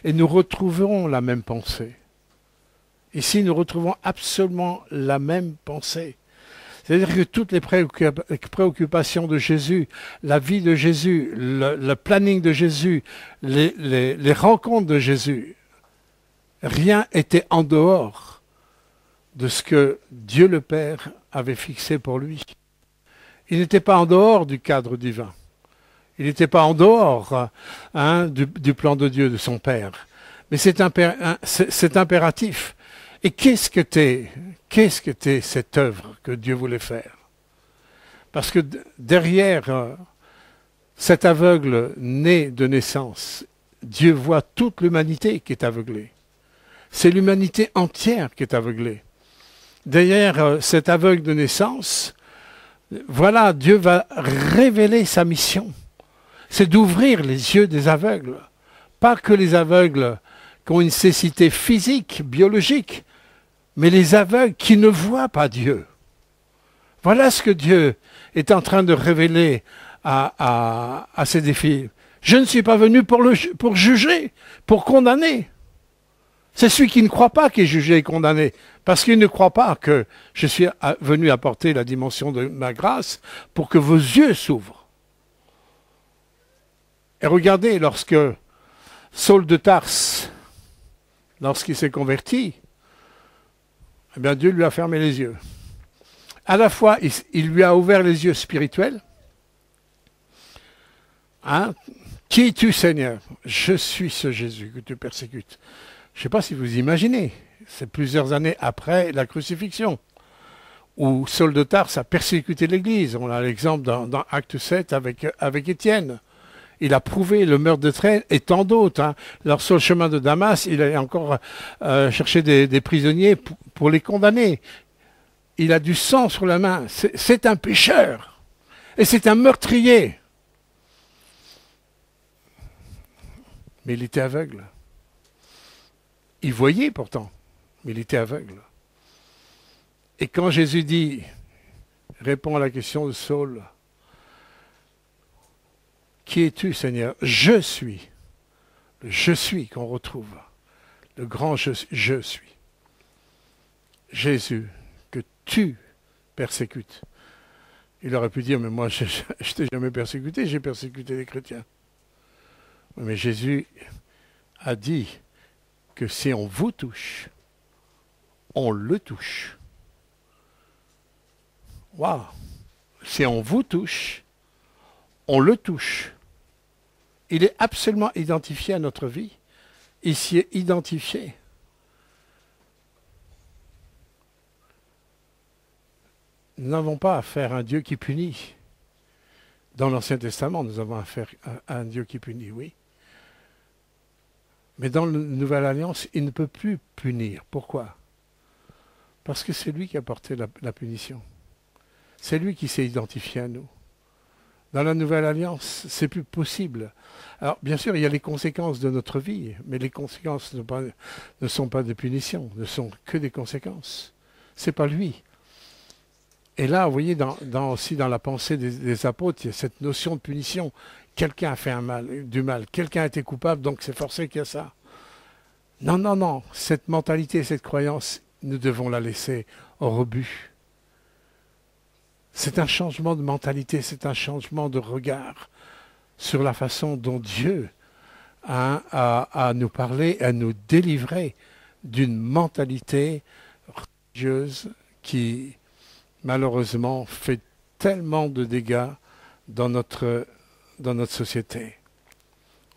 A: Et nous retrouverons la même pensée. Ici, nous retrouvons absolument la même pensée. C'est-à-dire que toutes les préoccupations de Jésus, la vie de Jésus, le planning de Jésus, les rencontres de Jésus, rien n'était en dehors de ce que Dieu le Père avait fixé pour lui. Il n'était pas en dehors du cadre divin. Il n'était pas en dehors du plan de Dieu, de son Père. Mais c'est impératif. Et qu'est-ce qu'était cette œuvre que Dieu voulait faire? Parce que derrière cet aveugle né de naissance, Dieu voit toute l'humanité qui est aveuglée. C'est l'humanité entière qui est aveuglée. Derrière cet aveugle de naissance, voilà, Dieu va révéler sa mission. C'est d'ouvrir les yeux des aveugles. Pas que les aveugles qui ont une cécité physique, biologique, mais les aveugles qui ne voient pas Dieu. Voilà ce que Dieu est en train de révéler à ses défis. Je ne suis pas venu pour juger, pour condamner. C'est celui qui ne croit pas qui est jugé et condamné, parce qu'il ne croit pas que je suis venu apporter la dimension de ma grâce pour que vos yeux s'ouvrent. Et regardez, lorsque Saul de Tarse, lorsqu'il s'est converti, eh bien Dieu lui a fermé les yeux. À la fois, il lui a ouvert les yeux spirituels. Hein? Qui es-tu, Seigneur? Je suis ce Jésus que tu persécutes. Je ne sais pas si vous imaginez, c'est plusieurs années après la crucifixion, où Saul de Tarse a persécuté l'Église. On a l'exemple dans Acte 7 avec Étienne. Il a prouvé le meurtre de Traîne et tant d'autres. Hein. Alors sur le chemin de Damas, il a encore cherché des prisonniers pour les condamner. Il a du sang sur la main. C'est un pécheur. Et c'est un meurtrier. Mais il était aveugle. Il voyait pourtant, mais il était aveugle. Et quand Jésus dit, répond à la question de Saul, qui es-tu, Seigneur? Je suis. Le je suis qu'on retrouve. Le grand je suis. Jésus, que tu persécutes. Il aurait pu dire, mais moi, je ne t'ai jamais persécuté, j'ai persécuté les chrétiens. Mais Jésus a dit que si on vous touche, on le touche. Waouh! Si on vous touche, on le touche. Il est absolument identifié à notre vie. Il s'y est identifié. Nous n'avons pas affaire à un Dieu qui punit. Dans l'Ancien Testament, nous avons affaire à un Dieu qui punit, oui. Mais dans la Nouvelle Alliance, il ne peut plus punir. Pourquoi? Parce que c'est lui qui a porté la punition. C'est lui qui s'est identifié à nous. Dans la Nouvelle Alliance, c'est plus possible. Alors, bien sûr, il y a les conséquences de notre vie, mais les conséquences ne sont pas des punitions, ne sont que des conséquences. C'est pas lui. Et là, vous voyez, aussi dans la pensée des apôtres, il y a cette notion de punition. Quelqu'un a fait du mal, quelqu'un a été coupable, donc c'est forcé qu'il y a ça. Non, non, non, cette mentalité, cette croyance, nous devons la laisser au rebut. C'est un changement de mentalité, c'est un changement de regard sur la façon dont Dieu a nous parler, à nous délivrer d'une mentalité religieuse qui, malheureusement, fait tellement de dégâts dans notre société.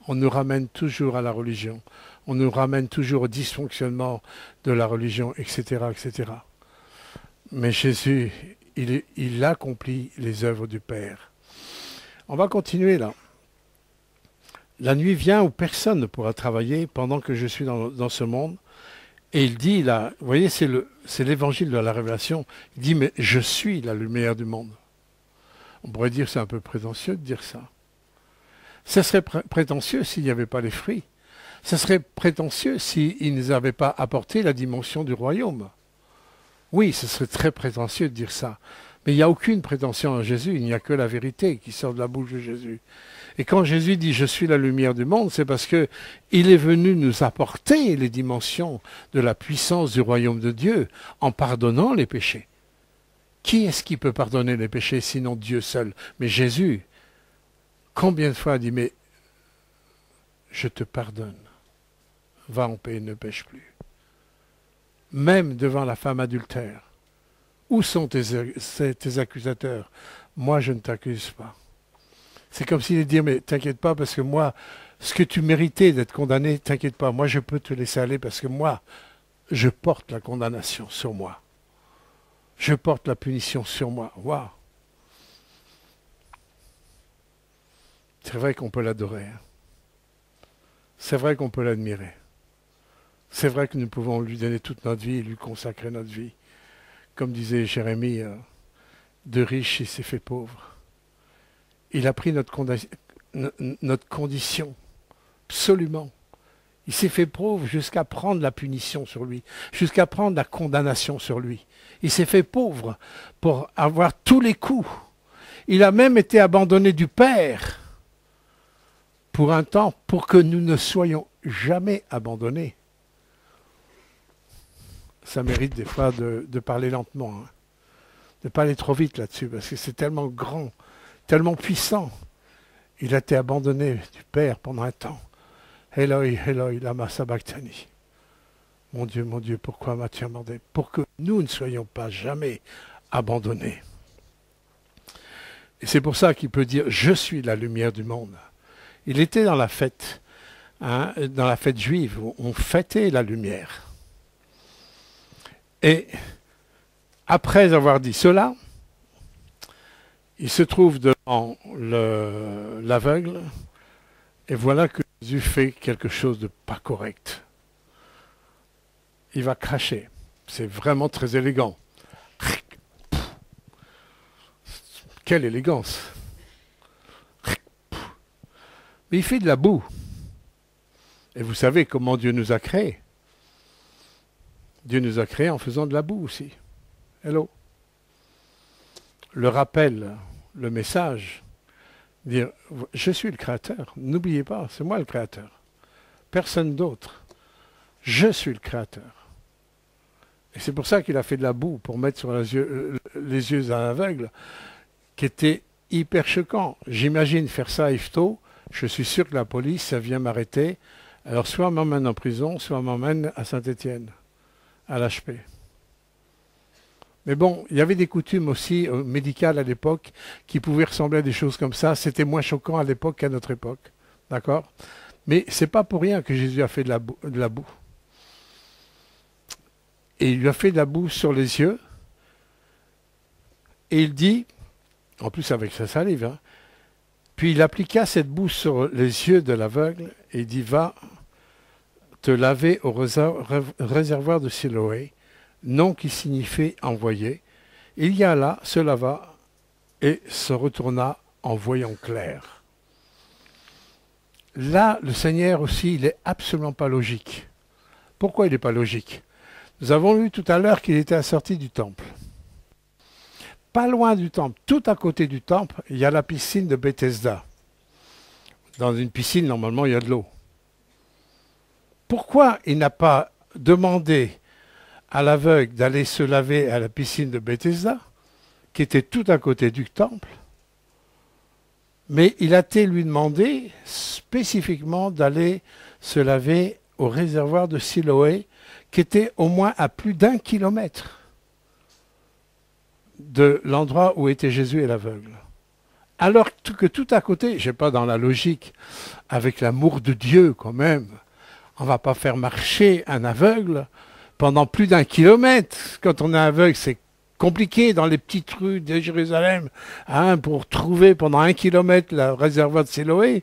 A: On nous ramène toujours à la religion, on nous ramène toujours au dysfonctionnement de la religion, etc., etc. Mais Jésus, il accomplit les œuvres du Père. On va continuer là. La nuit vient où personne ne pourra travailler pendant que je suis dans ce monde. Et il dit là, vous voyez, c'est l'évangile de la Révélation. Il dit, mais je suis la lumière du monde. On pourrait dire c'est un peu prétentieux de dire ça. Ce serait prétentieux s'il n'y avait pas les fruits. Ce serait prétentieux s'il ne nous avait pas apporté la dimension du royaume. Oui, ce serait très prétentieux de dire ça. Mais il n'y a aucune prétention en Jésus, il n'y a que la vérité qui sort de la bouche de Jésus. Et quand Jésus dit « Je suis la lumière du monde », c'est parce qu'il est venu nous apporter les dimensions de la puissance du royaume de Dieu en pardonnant les péchés. Qui est-ce qui peut pardonner les péchés sinon Dieu seul? Mais Jésus, combien de fois a dit « Mais je te pardonne, va en paix et ne pêche plus ». Même devant la femme adultère. Où sont tes accusateurs? Moi, je ne t'accuse pas. C'est comme s'il dit, mais t'inquiète pas, parce que moi, ce que tu méritais d'être condamné, t'inquiète pas, moi je peux te laisser aller, parce que moi, je porte la condamnation sur moi. Je porte la punition sur moi. Waouh! C'est vrai qu'on peut l'adorer. Hein. C'est vrai qu'on peut l'admirer. C'est vrai que nous pouvons lui donner toute notre vie et lui consacrer notre vie. Comme disait Jérémie, de riche il s'est fait pauvre. Il a pris notre condition, absolument. Il s'est fait pauvre jusqu'à prendre la punition sur lui, jusqu'à prendre la condamnation sur lui. Il s'est fait pauvre pour avoir tous les coups. Il a même été abandonné du Père pour un temps, pour que nous ne soyons jamais abandonnés. Ça mérite des fois de parler lentement, hein. De ne pas aller trop vite là-dessus, parce que c'est tellement grand, tellement puissant. Il a été abandonné du Père pendant un temps. Eloi, Eloi, lama sabachthani. Mon Dieu, pourquoi m'as-tu abandonné? Pour que nous ne soyons pas jamais abandonnés. Et c'est pour ça qu'il peut dire « Je suis la lumière du monde ». Il était dans la fête, hein, dans la fête juive, où on fêtait la lumière. Et après avoir dit cela, il se trouve devant l'aveugle, et voilà que Jésus fait quelque chose de pas correct. Il va cracher. C'est vraiment très élégant. Quelle élégance! Mais il fait de la boue. Et vous savez comment Dieu nous a créés. Dieu nous a créés en faisant de la boue aussi. Hello. Le rappel, le message, dire « Je suis le Créateur ». N'oubliez pas, c'est moi le Créateur. Personne d'autre. Je suis le Créateur. Et c'est pour ça qu'il a fait de la boue, pour mettre sur les yeux d'un aveugle, qui était hyper choquant. J'imagine faire ça à Yvetot, je suis sûr que la police, ça vient m'arrêter. Alors soit m'emmène en prison, soit m'emmène à Saint-Étienne, à l'HP. Mais bon, il y avait des coutumes aussi médicales à l'époque qui pouvaient ressembler à des choses comme ça. C'était moins choquant à l'époque qu'à notre époque. D'accord? Mais c'est pas pour rien que Jésus a fait de la boue. Et il lui a fait de la boue sur les yeux. Et il dit, en plus avec sa salive, hein, puis il appliqua cette boue sur les yeux de l'aveugle et il dit, va te laver au réservoir de Siloé, nom qui signifie envoyé. Il y alla, se lava et se retourna en voyant clair. Là, le Seigneur aussi, il n'est absolument pas logique. Pourquoi il n'est pas logique? Nous avons vu tout à l'heure qu'il était à la sortie du temple. Pas loin du temple, tout à côté du temple, il y a la piscine de Bethesda. Dans une piscine, normalement, il y a de l'eau. Pourquoi il n'a pas demandé à l'aveugle d'aller se laver à la piscine de Bethesda, qui était tout à côté du temple, mais il a été lui demandé spécifiquement d'aller se laver au réservoir de Siloé, qui était au moins à plus d'1 kilomètre de l'endroit où était Jésus et l'aveugle. Alors que tout à côté, je n'ai pas dans la logique, avec l'amour de Dieu quand même, on ne va pas faire marcher un aveugle pendant plus d'1 kilomètre. Quand on est aveugle, c'est compliqué dans les petites rues de Jérusalem, hein, pour trouver pendant 1 kilomètre le réservoir de Siloé.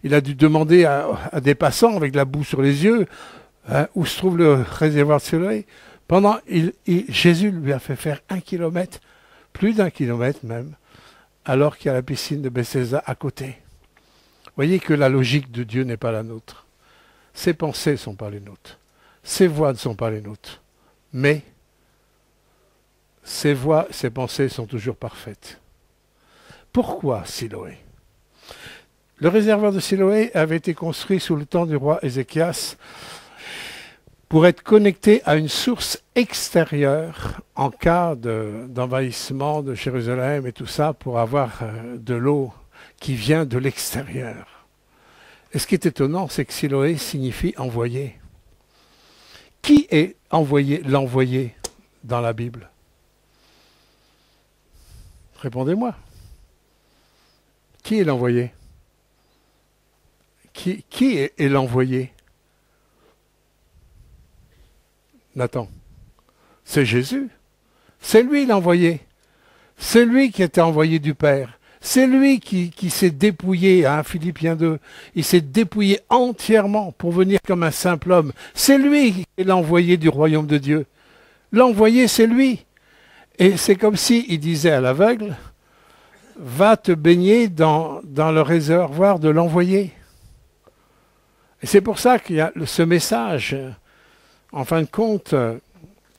A: Il a dû demander à des passants avec la boue sur les yeux, hein, où se trouve le réservoir de Siloé. Jésus lui a fait faire 1 kilomètre, plus d'1 kilomètre même, alors qu'il y a la piscine de Bethesda à côté. Vous voyez que la logique de Dieu n'est pas la nôtre. Ses pensées ne sont pas les nôtres. Ses voix ne sont pas les nôtres. Mais ses voix, ses pensées sont toujours parfaites. Pourquoi Siloé? Le réservoir de Siloé avait été construit sous le temps du roi Ézéchias pour être connecté à une source extérieure en cas d'envahissement de Jérusalem et tout ça, pour avoir de l'eau qui vient de l'extérieur. Et ce qui est étonnant, c'est que Siloé signifie envoyé. Qui est l'envoyé dans la Bible? Répondez-moi. Qui est l'envoyé? Qui est l'envoyé? Nathan. C'est Jésus. C'est lui l'envoyé. C'est lui qui était envoyé du Père. C'est lui qui s'est dépouillé, hein, Philippiens 2. Il s'est dépouillé entièrement pour venir comme un simple homme. C'est lui qui est l'envoyé du royaume de Dieu. L'envoyé, c'est lui. Et c'est comme s'il disait à l'aveugle, va te baigner dans le réservoir de l'envoyé. Et c'est pour ça qu'il y a ce message, en fin de compte,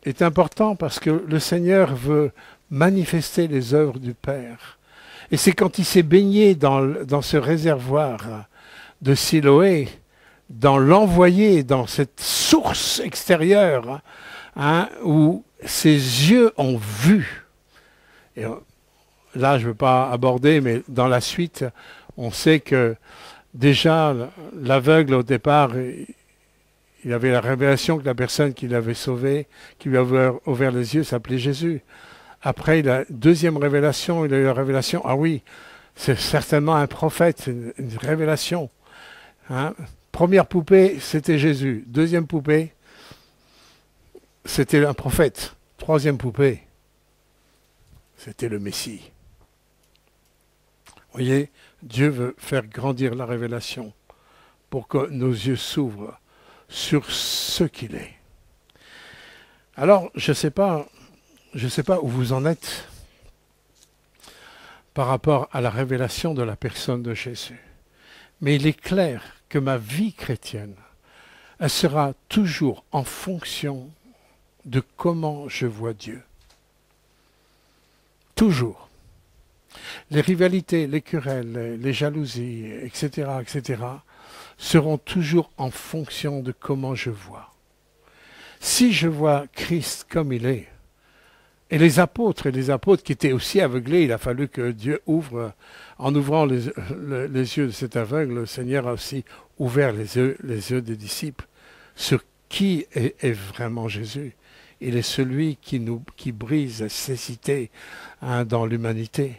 A: est important parce que le Seigneur veut manifester les œuvres du Père. Et c'est quand il s'est baigné dans ce réservoir de Siloé, dans l'envoyé, dans cette source extérieure, hein, où ses yeux ont vu. Et là, je ne veux pas aborder, mais dans la suite, on sait que déjà, l'aveugle, au départ, il avait la révélation que la personne qui l'avait sauvé, qui lui avait ouvert les yeux, s'appelait Jésus. Après, la deuxième révélation, il a eu la révélation, ah oui, c'est certainement un prophète, une révélation. Hein. Première poupée, c'était Jésus. Deuxième poupée, c'était un prophète. Troisième poupée, c'était le Messie. Vous voyez, Dieu veut faire grandir la révélation pour que nos yeux s'ouvrent sur ce qu'il est. Alors, je ne sais pas où vous en êtes par rapport à la révélation de la personne de Jésus. Mais il est clair que ma vie chrétienne, elle sera toujours en fonction de comment je vois Dieu. Toujours. Les rivalités, les querelles, les jalousies, etc., seront toujours en fonction de comment je vois. Si je vois Christ comme il est, et les apôtres qui étaient aussi aveuglés, il a fallu que Dieu ouvre, en ouvrant les yeux de cet aveugle, le Seigneur a aussi ouvert les yeux des disciples sur qui est vraiment Jésus. Il est celui qui brise la cécité dans l'humanité.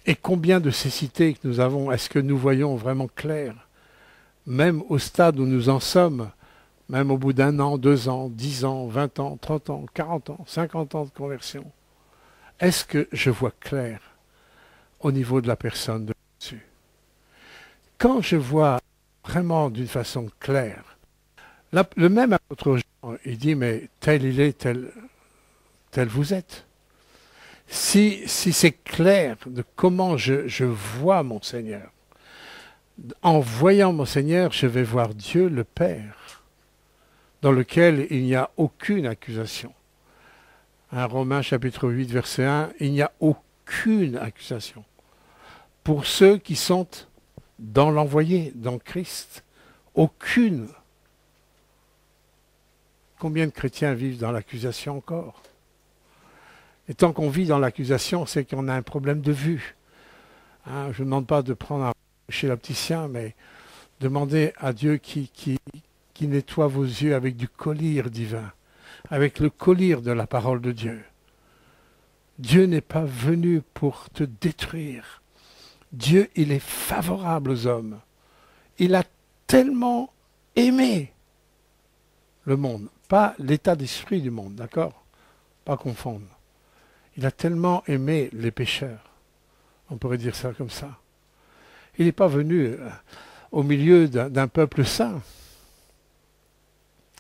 A: Et combien de cécité que nous avons, est-ce que nous voyons vraiment clair? Même au stade où nous en sommes, même au bout d'un an, 2 ans, 10 ans, 20 ans, 30 ans, 40 ans, 50 ans de conversion, est-ce que je vois clair au niveau de la personne de Jésus? Quand je vois vraiment d'une façon claire, le même apôtre Jean, il dit, mais tel il est, tel vous êtes. Si c'est clair de comment je vois mon Seigneur, en voyant mon Seigneur, je vais voir Dieu le Père, dans lequel il n'y a aucune accusation. Romains chapitre 8, verset 1, il n'y a aucune accusation. Pour ceux qui sont dans l'envoyé, dans Christ, aucune. Combien de chrétiens vivent dans l'accusation encore? Et tant qu'on vit dans l'accusation, c'est qu'on a un problème de vue. Hein, je ne demande pas de prendre un chez l'opticien, mais demandez à Dieu qui nettoie vos yeux avec du collyre divin, avec le collyre de la parole de Dieu. Dieu n'est pas venu pour te détruire. Dieu, il est favorable aux hommes. Il a tellement aimé le monde, pas l'état d'esprit du monde, d'accord? Pas confondre. Il a tellement aimé les pécheurs. On pourrait dire ça comme ça. Il n'est pas venu au milieu d'un peuple saint.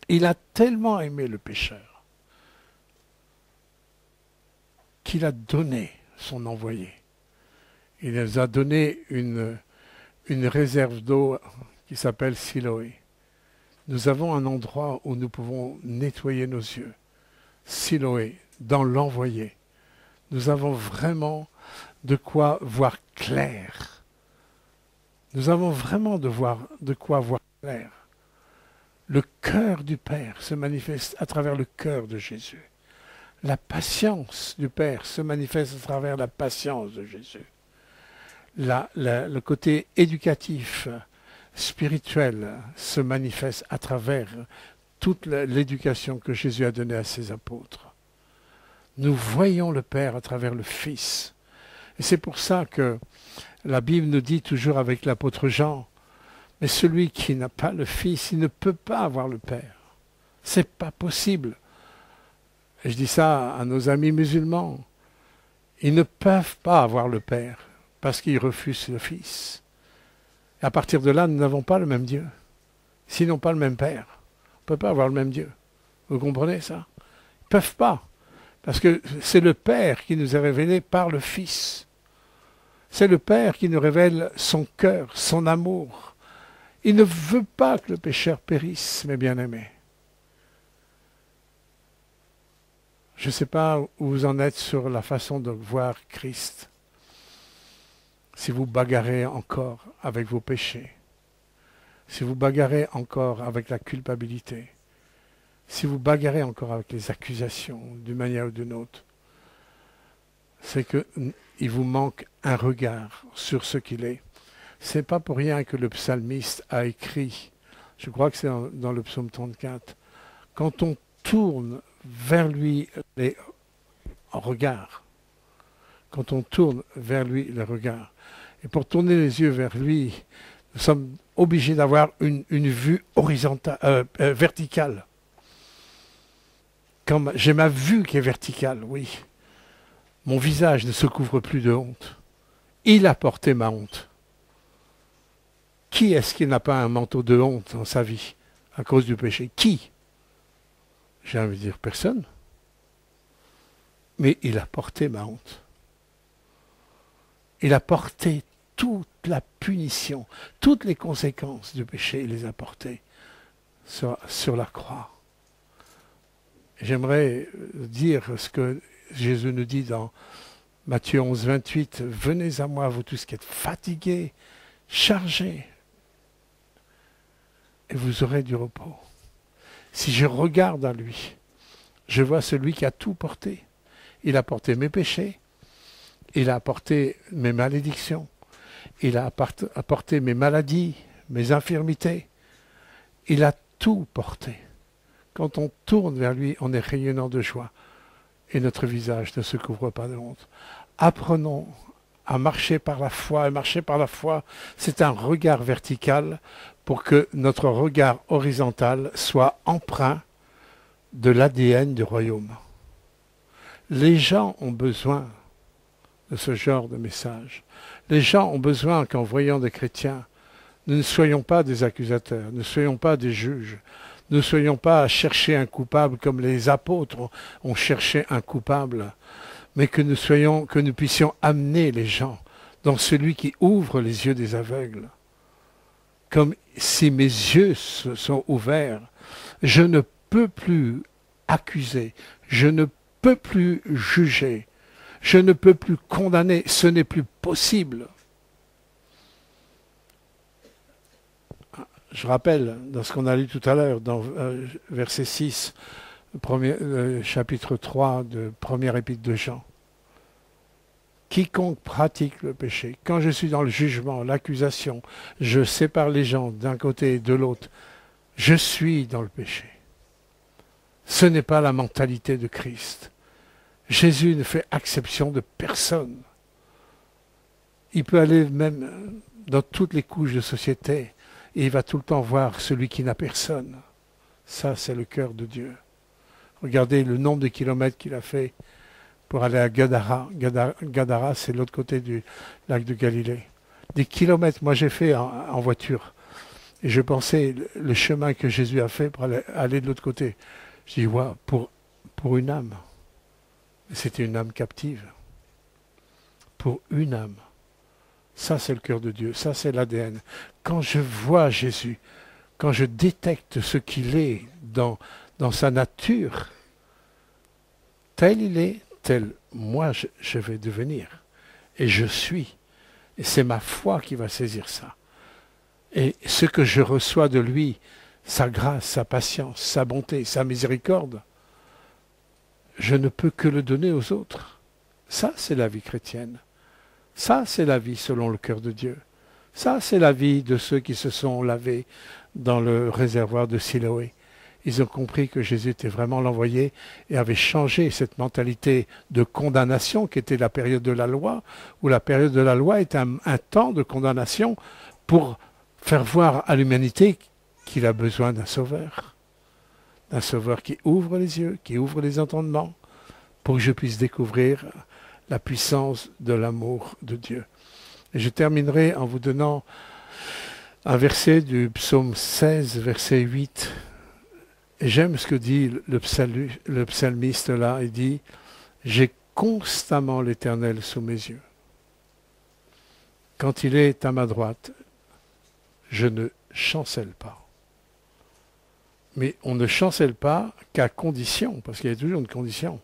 A: Il a tellement aimé le pécheur qu'il a donné son envoyé. Il nous a donné une réserve d'eau qui s'appelle Siloé. Nous avons un endroit où nous pouvons nettoyer nos yeux. Siloé, dans l'envoyé. Nous avons vraiment de quoi voir clair. Nous avons vraiment de quoi voir clair. Le cœur du Père se manifeste à travers le cœur de Jésus. La patience du Père se manifeste à travers la patience de Jésus. Le côté éducatif, spirituel se manifeste à travers toute l'éducation que Jésus a donnée à ses apôtres. Nous voyons le Père à travers le Fils. Et c'est pour ça que la Bible nous dit toujours avec l'apôtre Jean, mais celui qui n'a pas le Fils, il ne peut pas avoir le Père. C'est pas possible. Et je dis ça à nos amis musulmans. Ils ne peuvent pas avoir le Père parce qu'ils refusent le Fils. Et à partir de là, nous n'avons pas le même Dieu. S'ils n'ont pas le même Père, on ne peut pas avoir le même Dieu. Vous comprenez ça? Ils ne peuvent pas. Parce que c'est le Père qui nous est révélé par le Fils. C'est le Père qui nous révèle son cœur, son amour. Il ne veut pas que le pécheur périsse, mes bien-aimés. Je ne sais pas où vous en êtes sur la façon de voir Christ. Si vous bagarrez encore avec vos péchés, si vous bagarrez encore avec la culpabilité, si vous bagarrez encore avec les accusations d'une manière ou d'une autre, c'est qu'il vous manque un regard sur ce qu'il est. Ce n'est pas pour rien que le psalmiste a écrit, je crois que c'est dans le psaume 34, quand on tourne vers lui les regards, quand on tourne vers lui les regards, et pour tourner les yeux vers lui, nous sommes obligés d'avoir une vue horizontale, verticale. J'ai ma vue qui est verticale, oui. Mon visage ne se couvre plus de honte. Il a porté ma honte. Qui est-ce qui n'a pas un manteau de honte dans sa vie à cause du péché? Qui? J'ai envie de dire personne. Mais il a porté ma honte. Il a porté toute la punition, toutes les conséquences du péché, il les a portées sur la croix. J'aimerais dire ce que Jésus nous dit dans Matthieu 11, 28. « Venez à moi, vous tous qui êtes fatigués, chargés, et vous aurez du repos. » Si je regarde à lui, je vois celui qui a tout porté. Il a porté mes péchés, il a porté mes malédictions, il a apporté mes maladies, mes infirmités. Il a tout porté. Quand on tourne vers lui, on est rayonnant de joie et notre visage ne se couvre pas de honte. Apprenons à marcher par la foi. Et marcher par la foi, c'est un regard vertical pour que notre regard horizontal soit empreint de l'ADN du royaume. Les gens ont besoin de ce genre de message. Les gens ont besoin qu'en voyant des chrétiens, nous ne soyons pas des accusateurs, ne soyons pas des juges, ne soyons pas à chercher un coupable comme les apôtres ont cherché un coupable, mais que nous puissions amener les gens dans celui qui ouvre les yeux des aveugles. Comme si mes yeux se sont ouverts, je ne peux plus accuser, je ne peux plus juger, je ne peux plus condamner, ce n'est plus possible. Je rappelle, dans ce qu'on a lu tout à l'heure, dans verset 6, chapitre 3 de première épître de Jean. Quiconque pratique le péché, quand je suis dans le jugement, l'accusation, je sépare les gens d'un côté et de l'autre, je suis dans le péché. Ce n'est pas la mentalité de Christ. Jésus ne fait exception de personne. Il peut aller même dans toutes les couches de société et il va tout le temps voir celui qui n'a personne. Ça, c'est le cœur de Dieu. Regardez le nombre de kilomètres qu'il a fait pour aller à Gadara. Gadara, c'est l'autre côté du lac de Galilée. Des kilomètres, moi j'ai fait en voiture. Et je pensais le chemin que Jésus a fait pour aller de l'autre côté. Je dis, ouais, pour une âme. C'était une âme captive. Pour une âme. Ça, c'est le cœur de Dieu. Ça, c'est l'ADN. Quand je vois Jésus, quand je détecte ce qu'il est dans sa nature, tel il est, tel moi je vais devenir. Et je suis. Et c'est ma foi qui va saisir ça. Et ce que je reçois de lui, sa grâce, sa patience, sa bonté, sa miséricorde, je ne peux que le donner aux autres. Ça, c'est la vie chrétienne. Ça, c'est la vie selon le cœur de Dieu. Ça, c'est la vie de ceux qui se sont lavés dans le réservoir de Siloé. Ils ont compris que Jésus était vraiment l'envoyé et avait changé cette mentalité de condamnation qui était la période de la loi, où la période de la loi était un temps de condamnation pour faire voir à l'humanité qu'il a besoin d'un sauveur qui ouvre les yeux, qui ouvre les entendements, pour que je puisse découvrir la puissance de l'amour de Dieu. Et je terminerai en vous donnant un verset du psaume 16, verset 8. Et j'aime ce que dit le psalmiste là. Il dit « J'ai constamment l'Éternel sous mes yeux. Quand il est à ma droite, je ne chancelle pas. Mais on ne chancelle pas qu'à condition, parce qu'il y a toujours une condition,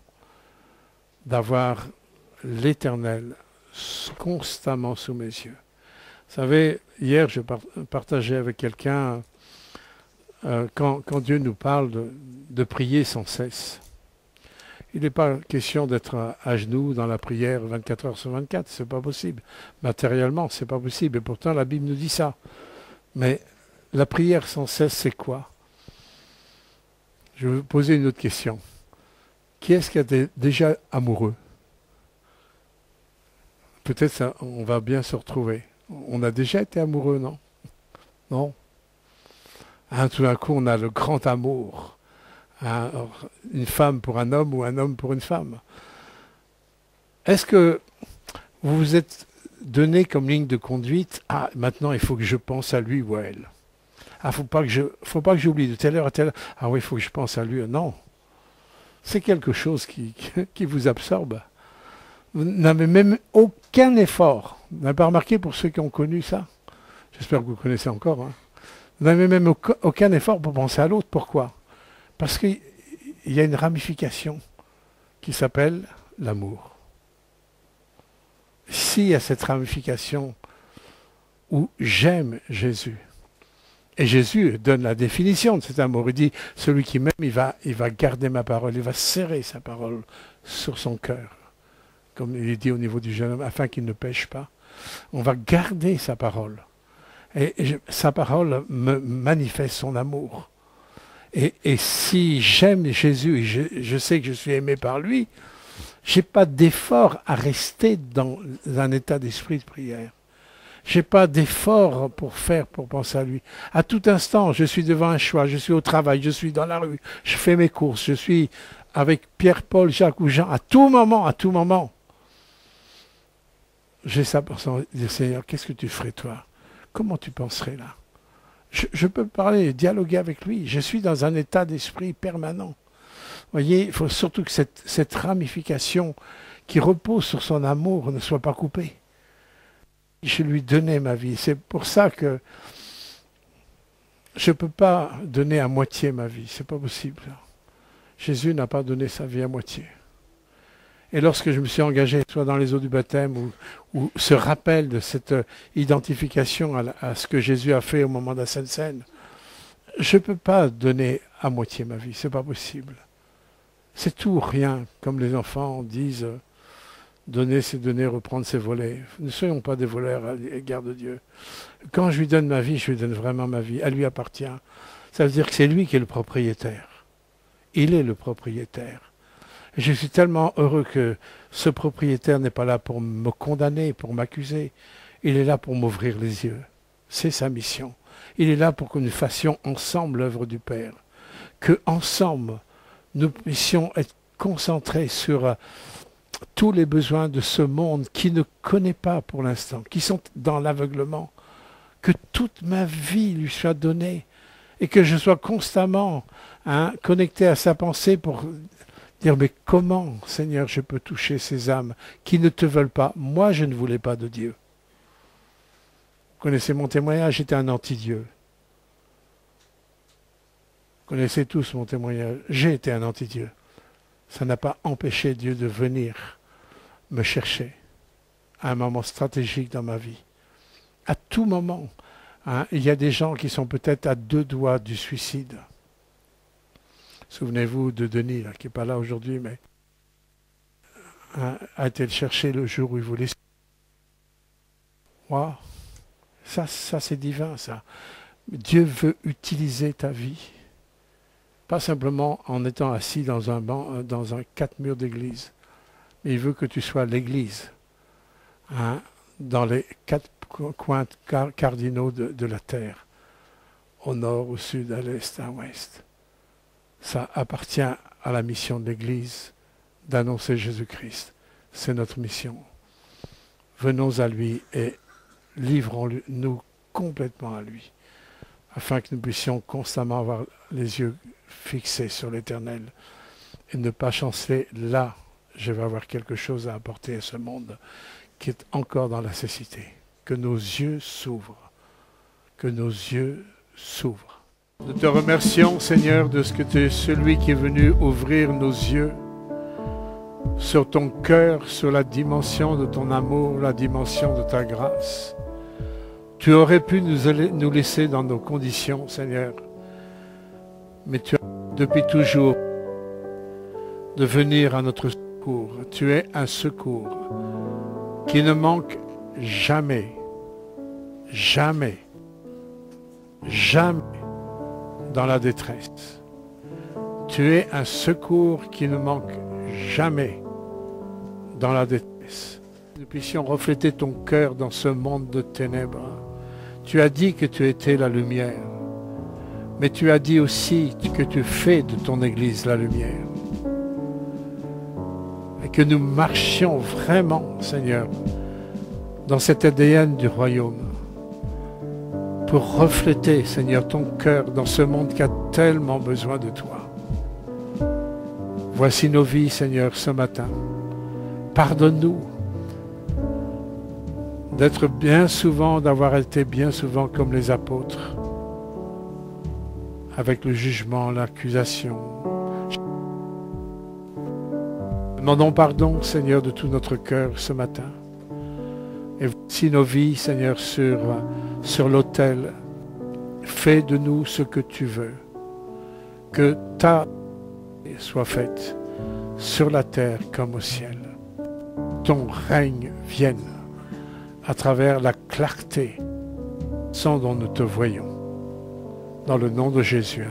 A: d'avoir l'Éternel constamment sous mes yeux. Vous savez, hier, je partageais avec quelqu'un, quand Dieu nous parle de prier sans cesse, il n'est pas question d'être à genoux dans la prière 24 heures sur 24, c'est pas possible. Matériellement, c'est pas possible, et pourtant la Bible nous dit ça. Mais la prière sans cesse, c'est quoi? Je vais vous poser une autre question. Qui est-ce qui est déjà amoureux? Peut-être ça, on va bien se retrouver. On a déjà été amoureux, non? Non? Tout d'un coup, on a le grand amour. Une femme pour un homme ou un homme pour une femme. Est-ce que vous vous êtes donné comme ligne de conduite, maintenant il faut que je pense à lui ou à elle. Faut pas que j'oublie de telle heure à telle heure. Oui, il faut que je pense à lui. Non. C'est quelque chose qui vous absorbe. Vous n'avez même aucun effort. Vous n'avez pas remarqué pour ceux qui ont connu ça? J'espère que vous connaissez encore. Hein. Vous n'avez même aucun effort pour penser à l'autre. Pourquoi? Parce qu'il y a une ramification qui s'appelle l'amour. S'il y a cette ramification où j'aime Jésus, et Jésus donne la définition de cet amour, il dit, celui qui m'aime, il va garder ma parole, il va serrer sa parole sur son cœur, comme il est dit au niveau du jeune homme, afin qu'il ne pêche pas. On va garder sa parole. Et sa parole me manifeste son amour. Et si j'aime Jésus et je sais que je suis aimé par lui, je n'ai pas d'effort à rester dans un état d'esprit de prière. Je n'ai pas d'effort pour penser à lui. À tout instant, je suis devant un choix, je suis au travail, je suis dans la rue, je fais mes courses, je suis avec Pierre, Paul, Jacques ou Jean. À tout moment, j'ai ça pour dire, Seigneur, qu'est-ce que tu ferais toi? Comment tu penserais là? Je peux parler, dialoguer avec lui. Je suis dans un état d'esprit permanent. Vous voyez, il faut surtout que cette ramification qui repose sur son amour ne soit pas coupée. Je lui donnais ma vie. C'est pour ça que je ne peux pas donner à moitié ma vie. C'est pas possible. Jésus n'a pas donné sa vie à moitié. Et lorsque je me suis engagé, soit dans les eaux du baptême, ou ce rappel de cette identification à ce que Jésus a fait au moment de la Sainte Seine, je ne peux pas donner à moitié ma vie, c'est pas possible. C'est tout ou rien, comme les enfants disent, donner c'est donner, reprendre c'est voler. Ne soyons pas des voleurs à l'égard de Dieu. Quand je lui donne ma vie, je lui donne vraiment ma vie, elle lui appartient. Ça veut dire que c'est lui qui est le propriétaire. Il est le propriétaire. Et je suis tellement heureux que ce propriétaire n'est pas là pour me condamner, pour m'accuser. Il est là pour m'ouvrir les yeux. C'est sa mission. Il est là pour que nous fassions ensemble l'œuvre du Père. Que ensemble, nous puissions être concentrés sur tous les besoins de ce monde qui ne connaît pas pour l'instant, qui sont dans l'aveuglement. Que toute ma vie lui soit donnée et que je sois constamment connecté à sa pensée pour dire, mais comment, Seigneur, je peux toucher ces âmes qui ne te veulent pas? Moi, je ne voulais pas de Dieu. Vous connaissez mon témoignage, j'étais un anti-Dieu. Vous connaissez tous mon témoignage, j'ai été un anti-Dieu. Ça n'a pas empêché Dieu de venir me chercher à un moment stratégique dans ma vie. À tout moment, il y a des gens qui sont peut-être à 2 doigts du suicide. Souvenez-vous de Denis, là, qui n'est pas là aujourd'hui, mais a été le chercher le jour où il voulait. Wow. Ça c'est divin, ça. Dieu veut utiliser ta vie. Pas simplement en étant assis dans un banc, dans un 4 murs d'église. Mais il veut que tu sois l'église. Dans les 4 coins cardinaux de la terre. Au nord, au sud, à l'est, à l'ouest. Ça appartient à la mission de l'Église d'annoncer Jésus-Christ. C'est notre mission. Venons à lui et livrons-nous complètement à lui, afin que nous puissions constamment avoir les yeux fixés sur l'Éternel et ne pas chanceler là, je vais avoir quelque chose à apporter à ce monde qui est encore dans la cécité. Que nos yeux s'ouvrent, que nos yeux s'ouvrent. Nous te remercions, Seigneur, de ce que tu es celui qui est venu ouvrir nos yeux sur ton cœur, sur la dimension de ton amour, la dimension de ta grâce. Tu aurais pu nous laisser dans nos conditions, Seigneur, mais tu as depuis toujours de venir à notre secours. Tu es un secours qui ne manque jamais, jamais, jamais dans la détresse. Tu es un secours qui ne manque jamais dans la détresse. Nous puissions refléter ton cœur dans ce monde de ténèbres. Tu as dit que tu étais la lumière, mais tu as dit aussi que tu fais de ton Église la lumière. Et que nous marchions vraiment, Seigneur, dans cet ADN du royaume, pour refléter, Seigneur, ton cœur dans ce monde qui a tellement besoin de toi. Voici nos vies, Seigneur, ce matin. Pardonne-nous d'avoir été bien souvent comme les apôtres, avec le jugement, l'accusation. Demandons pardon, Seigneur, de tout notre cœur ce matin. Et voici nos vies, Seigneur, sur l'autel. Fais de nous ce que tu veux. Que ta soit faite sur la terre comme au ciel. Ton règne vienne à travers la clarté sans dont nous te voyons. Dans le nom de Jésus.